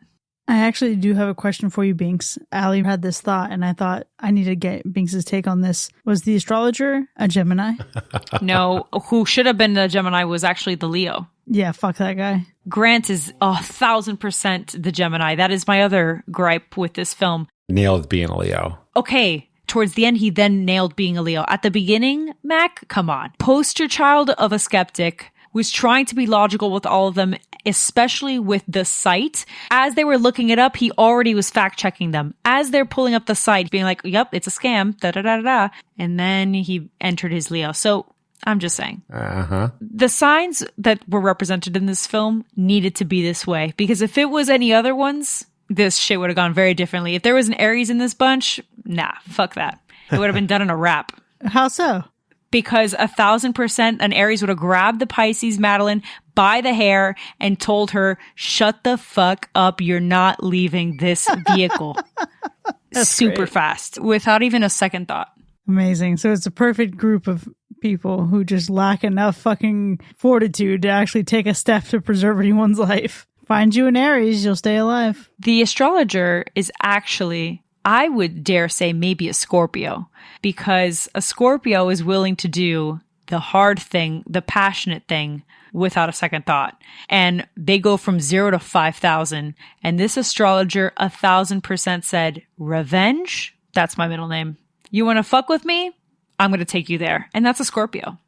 I actually do have a question for you, Binks. Allie had this thought, and I thought I need to get Binks' take on this. Was the astrologer a Gemini?
No, who should have been the Gemini was actually the Leo.
Yeah, fuck that guy.
Grant is 1,000% the Gemini. That is my other gripe with this film.
Nailed being a Leo.
Okay, towards the end, he then nailed being a Leo. At the beginning, Mac, come on. Poster child of a skeptic, was trying to be logical with all of them, especially with the site. As they were looking it up, he already was fact-checking them. As they're pulling up the site, being like, yep, it's a scam, da-da-da-da-da. And then he entered his Leo. So I'm just saying. The signs that were represented in this film needed to be this way. Because if it was any other ones, this shit would have gone very differently. If there was an Aries in this bunch, nah, fuck that. It would have been done in a wrap.
How so?
Because 1,000% an Aries would have grabbed the Pisces Madeline by the hair and told her, shut the fuck up. You're not leaving this vehicle. Super
great.
Fast without even a second thought.
Amazing. So it's a perfect group of people who just lack enough fucking fortitude to actually take a step to preserve anyone's life. Find you an Aries, you'll stay alive.
The astrologer is actually, I would dare say, maybe a Scorpio, because a Scorpio is willing to do the hard thing, the passionate thing, without a second thought. And they go from 0 to 5,000. And this astrologer 1,000% said, revenge? That's my middle name. You want to fuck with me? I'm going to take you there. And that's a Scorpio.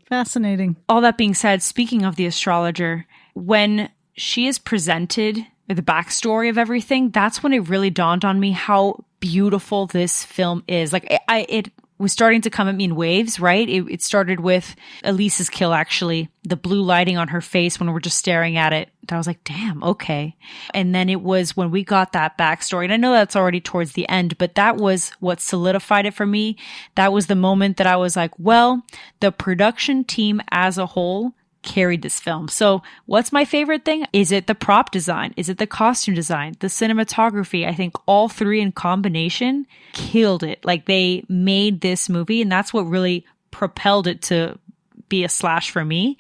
Fascinating.
All that being said, speaking of the astrologer, when she is presented with the backstory of everything, that's when it really dawned on me how beautiful this film is. Like, it was starting to come at me in waves, right? It started with Elise's kill, actually. The blue lighting on her face when we're just staring at it. I was like, damn, okay. And then it was when we got that backstory. And I know that's already towards the end, but that was what solidified it for me. That was the moment that I was like, well, the production team as a whole carried this film. So what's my favorite thing? Is it the prop design? Is it the costume design? The cinematography? I think all three in combination killed it. Like, they made this movie, and that's what really propelled it to be a slash for me,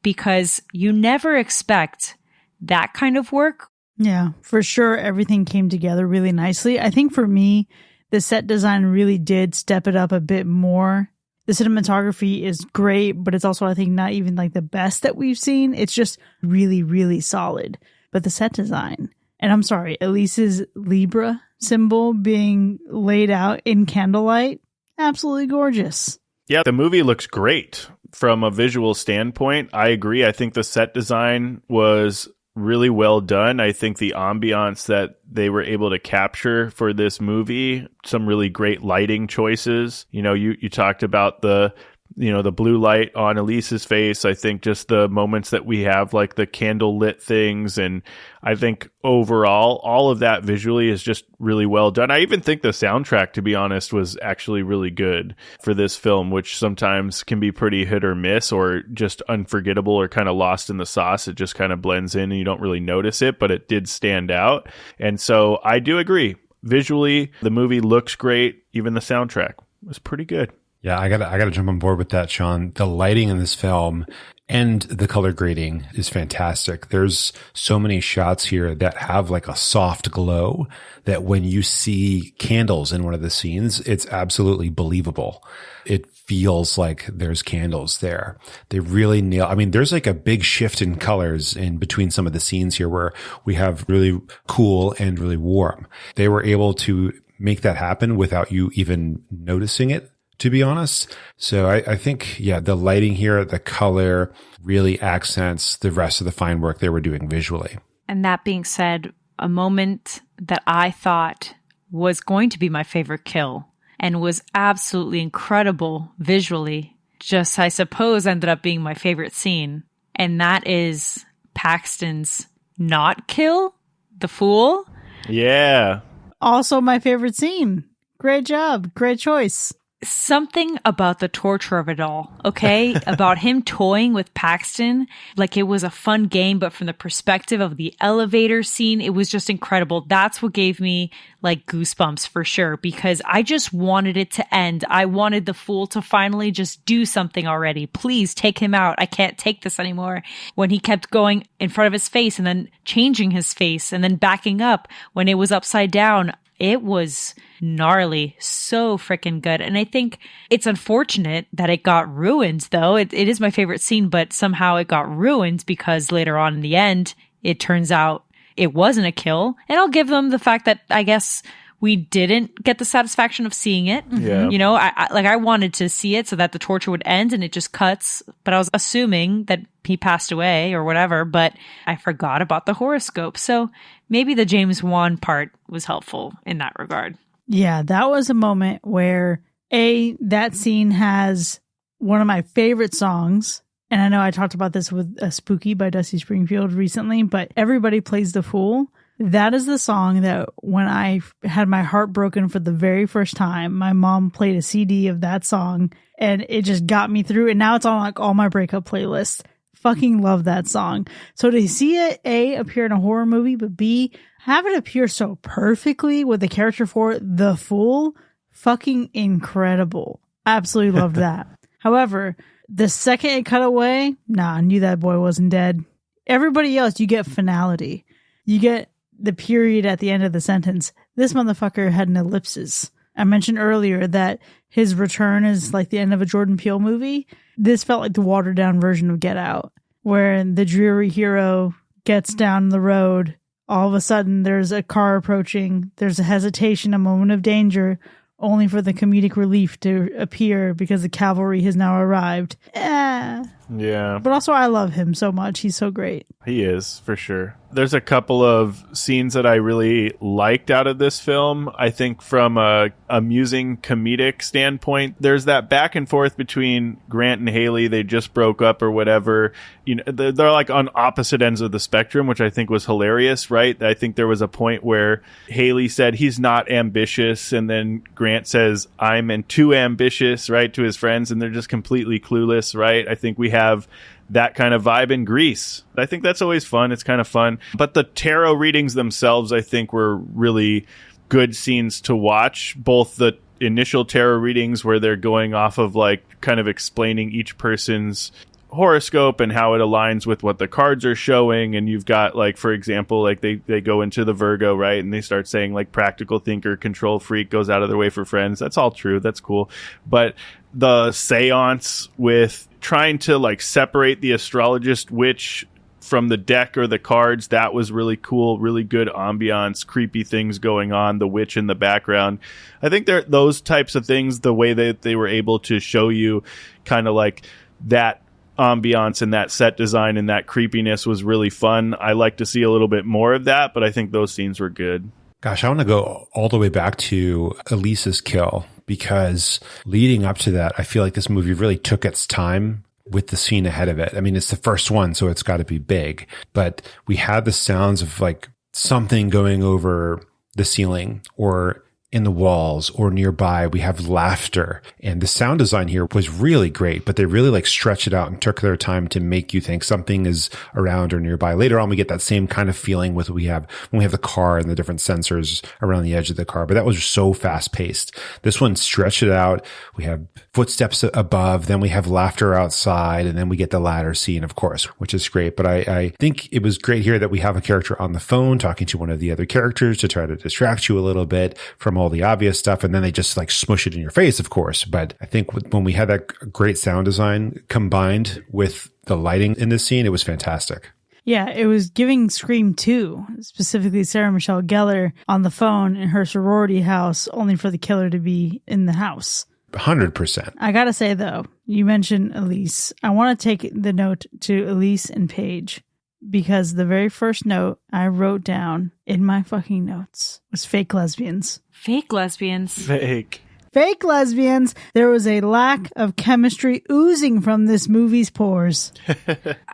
because you never expect that kind of work.
Yeah, for sure. Everything came together really nicely. I think for me, the set design really did step it up a bit more. The cinematography is great, but it's also, I think, not even like the best that we've seen. It's just really, really solid. But the set design, and I'm sorry, Elise's Libra symbol being laid out in candlelight, absolutely gorgeous.
Yeah, the movie looks great from a visual standpoint. I agree. I think the set design was really well done. I think the ambiance that they were able to capture for this movie, some really great lighting choices. You know, you talked about the blue light on Elise's face. I think just the moments that we have, like the candle lit things. And I think overall, all of that visually is just really well done. I even think the soundtrack, to be honest, was actually really good for this film, which sometimes can be pretty hit or miss, or just unforgettable, or kind of lost in the sauce. It just kind of blends in and you don't really notice it, but it did stand out. And so I do agree. Visually, the movie looks great. Even the soundtrack was pretty good.
Yeah, I gotta jump on board with that, Sean. The lighting in this film And the color grading is fantastic. There's so many shots here that have like a soft glow that when you see candles in one of the scenes, it's absolutely believable. It feels like there's candles there. They really nail, I mean, there's like a big shift in colors in between some of the scenes here where we have really cool and really warm. They were able to make that happen without you even noticing it, to be honest. So I think, yeah, the lighting here, the color really accents the rest of the fine work they were doing visually.
And that being said, a moment that I thought was going to be my favorite kill and was absolutely incredible visually, just I suppose ended up being my favorite scene. And that is Paxton's not kill, the fool.
Yeah.
Also my favorite scene. Great job. Great choice.
Something about the torture of it all, okay? About him toying with Paxton like it was a fun game, but from the perspective of the elevator scene, it was just incredible. That's what gave me like goosebumps for sure, because I just wanted it to end. I wanted the fool to finally just do something already. Please take him out. I can't take this anymore. When he kept going in front of his face and then changing his face and then backing up when it was upside down, it was gnarly. So freaking good. And I think it's unfortunate that it got ruined, though. It is my favorite scene, but somehow it got ruined because later on in the end, it turns out it wasn't a kill. And I'll give them the fact that I guess we didn't get the satisfaction of seeing it.
Yeah.
You know, I wanted to see it so that the torture would end and it just cuts. But I was assuming that he passed away or whatever, but I forgot about the horoscope. So maybe the James Wan part was helpful in that regard.
Yeah, that was a moment where that scene has one of my favorite songs. And I know I talked about this with Spooky by Dusty Springfield recently, but Everybody Plays the Fool. That is the song that when I had my heart broken for the very first time, my mom played a CD of that song and it just got me through. And now it's on like all my breakup playlists. Fucking love that song. So to see it, A, appear in a horror movie, but B, have it appear so perfectly with the character for the fool, fucking incredible. Absolutely loved that. However, the second it cut away, I knew that boy wasn't dead. Everybody else, you get finality. You get the period at the end of the sentence. This motherfucker had an ellipsis. I mentioned earlier that his return is like the end of a Jordan Peele movie. This felt like the watered down version of Get Out, where the dreary hero gets down the road. All of a sudden there's a car approaching. There's a hesitation, a moment of danger, only for the comedic relief to appear because the cavalry has now arrived.
Yeah.
But also I love him so much. He's so great.
He is, for sure. There's a couple of scenes that I really liked out of this film. I think from a amusing comedic standpoint, there's that back and forth between Grant and Haley. They just broke up or whatever. You know, they're like on opposite ends of the spectrum, which I think was hilarious, right? I think there was a point where Haley said he's not ambitious, and then Grant says I'm too ambitious, right, to his friends, and they're just completely clueless, right? I think we have that kind of vibe in Grease. I think that's always fun. It's kind of fun. But the tarot readings themselves, I think, were really good scenes to watch. Both the initial tarot readings where they're going off of like kind of explaining each person's horoscope and how it aligns with what the cards are showing. And you've got like, for example, like they go into the Virgo, right? And they start saying like practical thinker, control freak, goes out of their way for friends. That's all true. That's cool. But the seance with trying to like separate the astrologist witch from the deck or the cards, that was really cool. Really good ambiance, creepy things going on, the witch in the background. I think those types of things, the way that they were able to show you kind of like that ambiance and that set design and that creepiness was really fun. I like to see a little bit more of that, but I think those scenes were good.
Gosh, I want to go all the way back to Elise's kill, because leading up to that, I feel like this movie really took its time with the scene ahead of it. I mean, it's the first one, so it's got to be big, but we had the sounds of like something going over the ceiling or in the walls or nearby. We have laughter, and the sound design here was really great, but they really like stretched it out and took their time to make you think something is around or nearby. Later on, we get that same kind of feeling with when we have the car and the different sensors around the edge of the car, but that was so fast paced. This one stretched it out. We have footsteps above, then we have laughter outside, and then we get the ladder scene, of course, which is great. But I think it was great here that we have a character on the phone talking to one of the other characters to try to distract you a little bit from all the obvious stuff. And then they just like smush it in your face, of course. But I think when we had that great sound design combined with the lighting in this scene, it was fantastic.
Yeah, it was giving Scream 2, specifically Sarah Michelle Gellar on the phone in her sorority house, only for the killer to be in the house.
100%.
I gotta say, though, you mentioned Elise. I want to take the note to Elise and Paige, because the very first note I wrote down in my fucking notes was fake lesbians.
Fake lesbians.
Fake
lesbians. There was a lack of chemistry oozing from this movie's pores.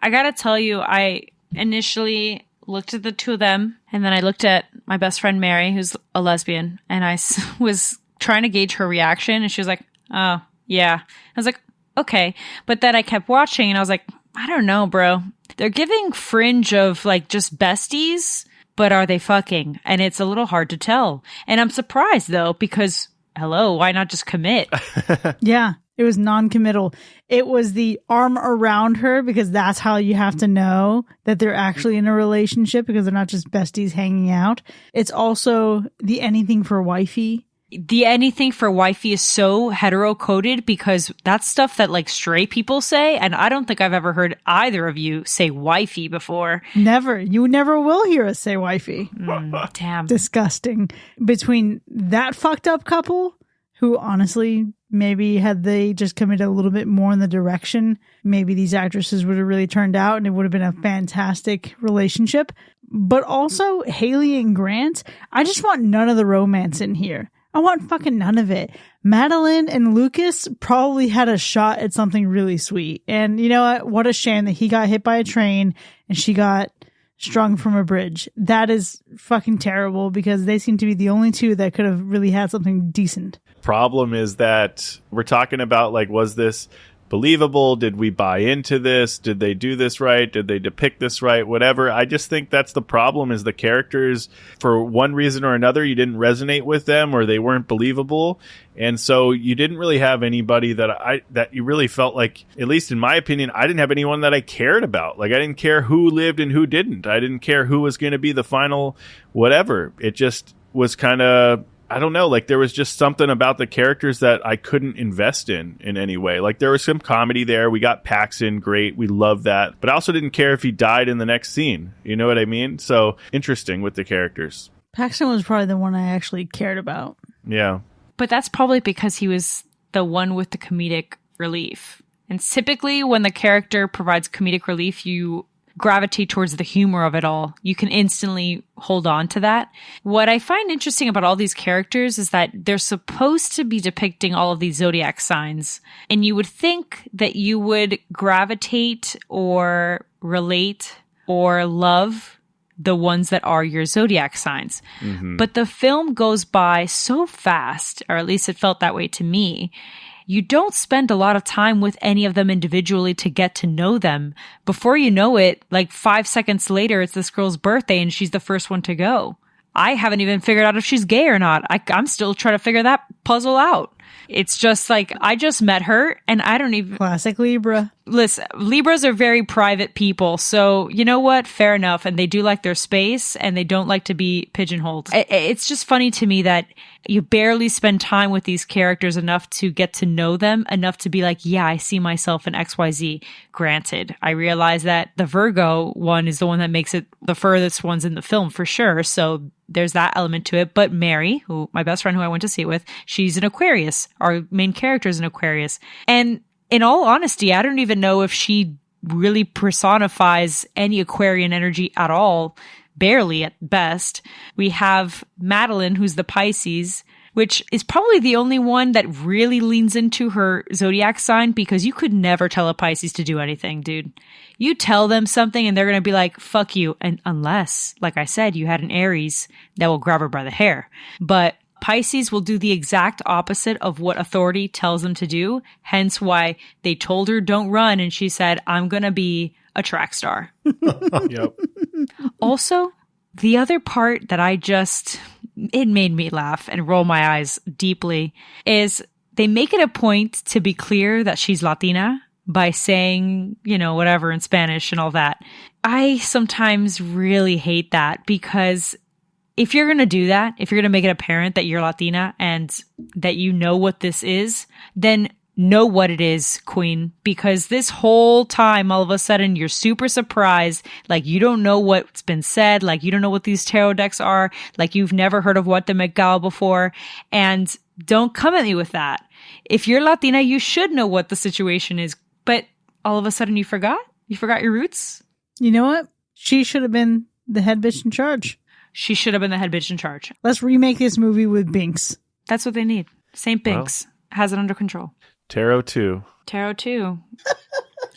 I gotta tell you, I initially looked at the two of them, and then I looked at my best friend Mary, who's a lesbian, and I was trying to gauge her reaction, and she was like, oh, yeah. I was like, okay. But then I kept watching, and I was like, I don't know, bro. They're giving fringe of like just besties, but are they fucking? And it's a little hard to tell. And I'm surprised, though, because, hello, why not just commit?
Yeah, it was non-committal. It was the arm around her, because that's how you have to know that they're actually in a relationship, because they're not just besties hanging out. It's also the anything for wifey.
The anything for wifey is so hetero-coded, because that's stuff that like straight people say, and I don't think I've ever heard either of you say wifey before.
Never. You never will hear us say wifey.
Damn.
Disgusting. Between that fucked up couple, who honestly, maybe had they just committed a little bit more in the direction, maybe these actresses would have really turned out and it would have been a fantastic relationship. But also Haley and Grant, I just want none of the romance in here. I want fucking none of it. Madeline and Lucas probably had a shot at something really sweet. And you know what? What a shame that he got hit by a train and she got strung from a bridge. That is fucking terrible, because they seem to be the only two that could have really had something decent.
Problem is that we're talking about, like, was this believable? Did we buy into this? Did they do this right? Did they depict this right? Whatever. I just think that's the problem, is the characters, for one reason or another, you didn't resonate with them, or they weren't believable. And so you didn't really have anybody that you really felt like, at least in my opinion, I didn't have anyone that I cared about. Like, I didn't care who lived and who didn't. I didn't care who was going to be the final whatever. It just was kind of, I don't know, like there was just something about the characters that I couldn't invest in any way. Like there was some comedy there. We got Paxton, great. We love that. But I also didn't care if he died in the next scene. You know what I mean? So interesting with the characters.
Paxton was probably the one I actually cared about.
Yeah.
But that's probably because he was the one with the comedic relief. And typically when the character provides comedic relief, you gravitate towards the humor of it all. You can instantly hold on to that. What I find interesting about all these characters is that they're supposed to be depicting all of these zodiac signs. And you would think that you would gravitate or relate or love the ones that are your zodiac signs. Mm-hmm. But the film goes by so fast, or at least it felt that way to me. You don't spend a lot of time with any of them individually to get to know them. Before you know it, like 5 seconds later, it's this girl's birthday and she's the first one to go. I haven't even figured out if she's gay or not. I'm still trying to figure that puzzle out. It's just like, I just met her and I don't even...
Classic Libra.
Listen, Libras are very private people. So, you know what? Fair enough. And they do like their space and they don't like to be pigeonholed. It's just funny to me that you barely spend time with these characters enough to get to know them, enough to be like, yeah, I see myself in XYZ. Granted, I realize that the Virgo one is the one that makes it the furthest ones in the film for sure. So there's that element to it. But Mary, who my best friend who I went to see it with, she's an Aquarius. Our main character is an Aquarius. And in all honesty, I don't even know if she really personifies any Aquarian energy at all. Barely at best. We have Madeline, who's the Pisces, which is probably the only one that really leans into her zodiac sign, because you could never tell a Pisces to do anything, dude. You tell them something and they're going to be like, fuck you. And unless, like I said, you had an Aries that will grab her by the hair. But Pisces will do the exact opposite of what authority tells them to do, hence why they told her don't run and she said, I'm going to be a track star.
Yep.
Also, the other part that it made me laugh and roll my eyes deeply is they make it a point to be clear that she's Latina by saying, whatever in Spanish and all that. I sometimes really hate that because if you're going to do that, if you're going to make it apparent that you're Latina and that you know what this is, then know what it is, Queen, because this whole time, all of a sudden, you're super surprised. Like, you don't know what's been said. Like, you don't know what these tarot decks are. Like, you've never heard of what the McGowl before. And don't come at me with that. If you're Latina, you should know what the situation is. But all of a sudden, you forgot? You forgot your roots?
You know what? She should have been the head bitch in charge.
She should have been the head bitch in charge.
Let's remake this movie with Binks.
That's what they need. Saint Binks has it under control.
Tarot 2.
Tarot 2.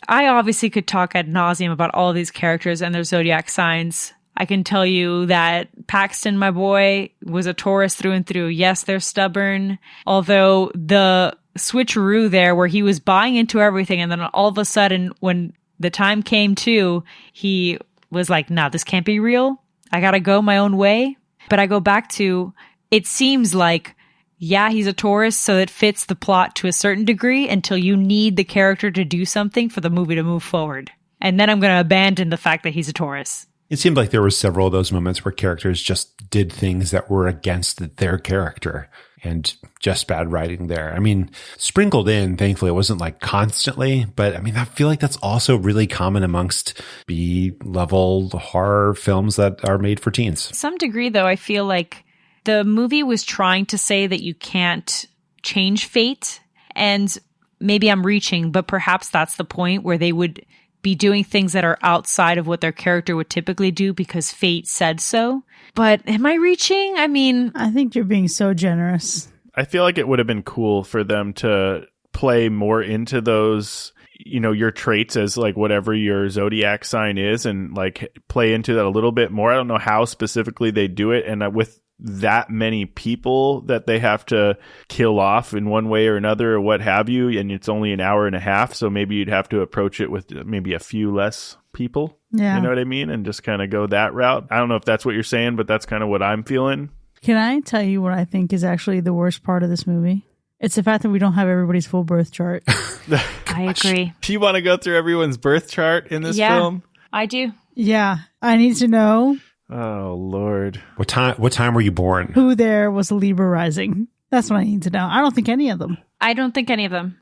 I obviously could talk ad nauseum about all of these characters and their zodiac signs. I can tell you that Paxton, my boy, was a Taurus through and through. Yes, they're stubborn. Although the switcheroo there where he was buying into everything and then all of a sudden when the time came to, he was like, nah, this can't be real. I gotta go my own way. But I go back to, it seems like, yeah, he's a Taurus, so it fits the plot to a certain degree until you need the character to do something for the movie to move forward. And then I'm going to abandon the fact that he's a Taurus.
It seemed like there were several of those moments where characters just did things that were against their character and just bad writing there. I mean, sprinkled in, thankfully, it wasn't like constantly, but I mean, I feel like that's also really common amongst B-level horror films that are made for teens.
To some degree, though, I feel like the movie was trying to say that you can't change fate. And maybe I'm reaching, but perhaps that's the point where they would be doing things that are outside of what their character would typically do because fate said so. But am I reaching? I mean,
I think you're being so generous.
I feel like it would have been cool for them to play more into those, your traits as like whatever your zodiac sign is and like play into that a little bit more. I don't know how specifically they do it. And with that many people that they have to kill off in one way or another or what have you, and it's only an hour and a half, so maybe you'd have to approach it with maybe a few less people.
Yeah.
You know what I mean? And just kind of go that route. I don't know if that's what you're saying, but that's kind of what I'm feeling.
Can I tell you what I think is actually the worst part of this movie? It's the fact that we don't have everybody's full birth chart.
I agree.
Do you want to go through everyone's birth chart in this film?
I do.
Yeah. I need to know
Oh, Lord.
What time were you born?
who there was a Libra rising. That's what I need to know. I don't think any of them.
I don't think any of them.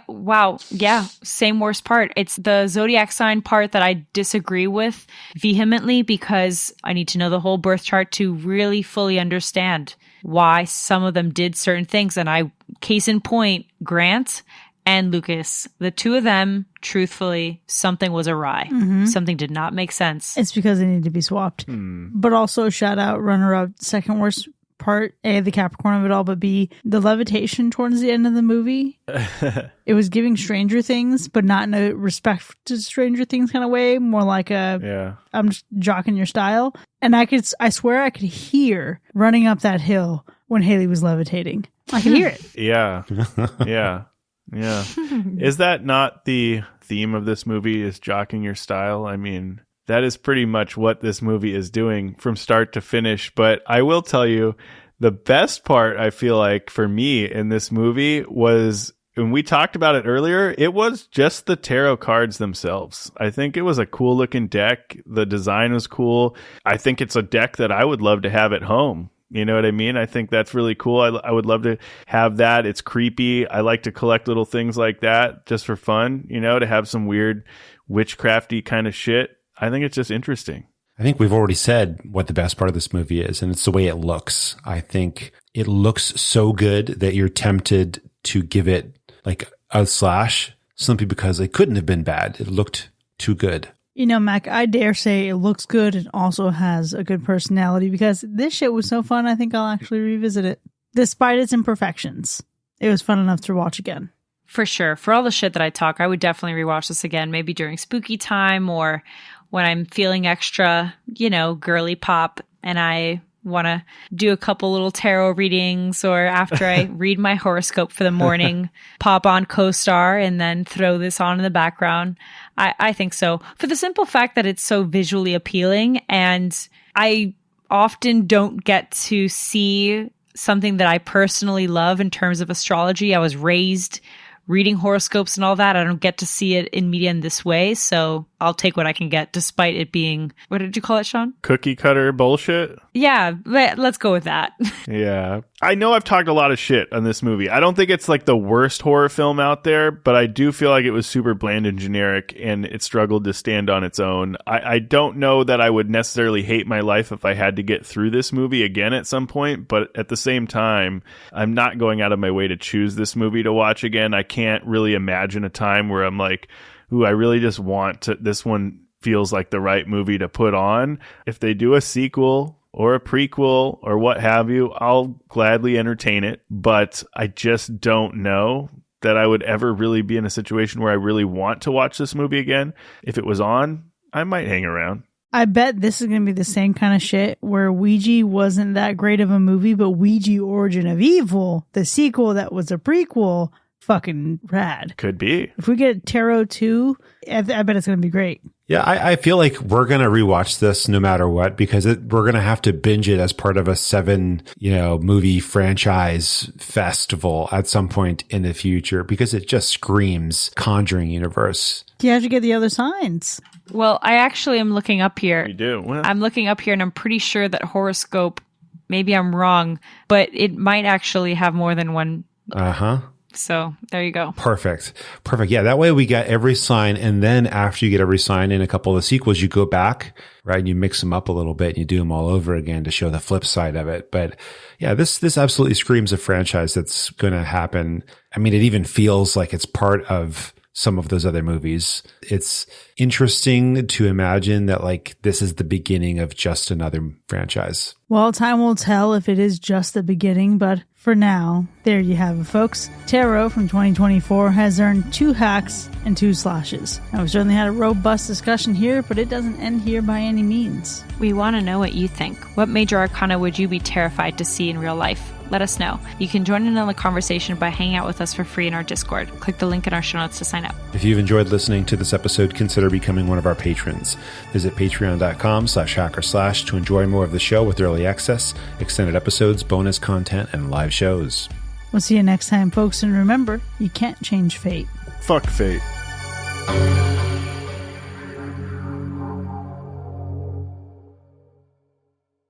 Wow. Yeah. Same worst part. It's the zodiac sign part that I disagree with vehemently because I need to know the whole birth chart to really fully understand why some of them did certain things. And case in point, Grant and Lucas, the two of them, truthfully, something was awry.
Mm-hmm.
Something did not make sense.
It's because they need to be swapped. But also, shout out, runner up, second worst part, A, the Capricorn of it all, but B, the levitation towards the end of the movie. It was giving Stranger Things, but not in a respect to Stranger Things kind of way, more like I'm just jocking your style. And I swear I could hear running up that hill when Haley was levitating. I could hear it.
Yeah. Yeah. Yeah. Is that not the theme of this movie, is jocking your style? I mean, that is pretty much what this movie is doing from start to finish. But I will tell you, the best part, I feel like, for me in this movie was, when we talked about it earlier, it was just the tarot cards themselves. I think it was a cool looking deck. The design was cool. I think it's a deck that I would love to have at home. You know what I mean? I think that's really cool. I would love to have that. It's creepy. I like to collect little things like that just for fun, to have some weird witchcrafty kind of shit. I think it's just interesting.
I think we've already said what the best part of this movie is, and it's the way it looks. I think it looks so good that you're tempted to give it like a slash simply because it couldn't have been bad. It looked too good.
Mac, I dare say it looks good and also has a good personality because this shit was so fun, I think I'll actually revisit it. Despite its imperfections, it was fun enough to watch again.
For sure. For all the shit that I talk, I would definitely rewatch this again, maybe during spooky time or when I'm feeling extra, girly pop and I want to do a couple little tarot readings, or after I read my horoscope for the morning, pop on Co-Star and then throw this on in the background. I think so. For the simple fact that it's so visually appealing, and I often don't get to see something that I personally love in terms of astrology. I was raised reading horoscopes and all that. I don't get to see it in media in this way, so I'll take what I can get, despite it being, what did you call it, Sean?
Cookie cutter bullshit?
Yeah, let's go with that.
Yeah. I know I've talked a lot of shit on this movie. I don't think it's like the worst horror film out there, but I do feel like it was super bland and generic, and it struggled to stand on its own. I don't know that I would necessarily hate my life if I had to get through this movie again at some point, but at the same time, I'm not going out of my way to choose this movie to watch again. I can't really imagine a time where I'm like, ooh, I really just want to, this one feels like the right movie to put on. If they do a sequel or a prequel or what have you, I'll gladly entertain it. But I just don't know that I would ever really be in a situation where I really want to watch this movie again. If it was on, I might hang around.
I bet this is going to be the same kind of shit where Ouija wasn't that great of a movie, but Ouija Origin of Evil, the sequel that was a prequel, fucking rad.
Could be.
If we get Tarot 2, I bet it's going to be great.
Yeah, I feel like we're going to rewatch this no matter what, because we're going to have to binge it as part of a 7, movie franchise festival at some point in the future, because it just screams Conjuring universe.
You have to get the other signs.
Well, I actually am looking up here.
You do? Well,
I'm looking up here, and I'm pretty sure that horoscope, maybe I'm wrong, but it might actually have more than one.
Uh-huh.
So there you go.
Perfect. Yeah, that way we get every sign, and then after you get every sign in a couple of the sequels, you go back, right, and you mix them up a little bit and you do them all over again to show the flip side of it. But yeah, this absolutely screams a franchise that's going to happen. I mean, it even feels like it's part of some of those other movies. It's interesting to imagine that like this is the beginning of just another franchise.
Well, time will tell if it is just the beginning, but for now, there you have it, folks. Tarot from 2024 has earned 2 hacks and 2 slashes. Now, we certainly had a robust discussion here, but it doesn't end here by any means.
We want to know what you think. What major arcana would you be terrified to see in real life? Let us know. You can join in on the conversation by hanging out with us for free in our Discord. Click the link in our show notes to sign up.
If you've enjoyed listening to this episode, consider becoming one of our patrons. Visit patreon.com/hacker/ to enjoy more of the show with early access, extended episodes, bonus content, and live shows.
We'll see you next time, folks, and remember, you can't change fate.
fuck fate.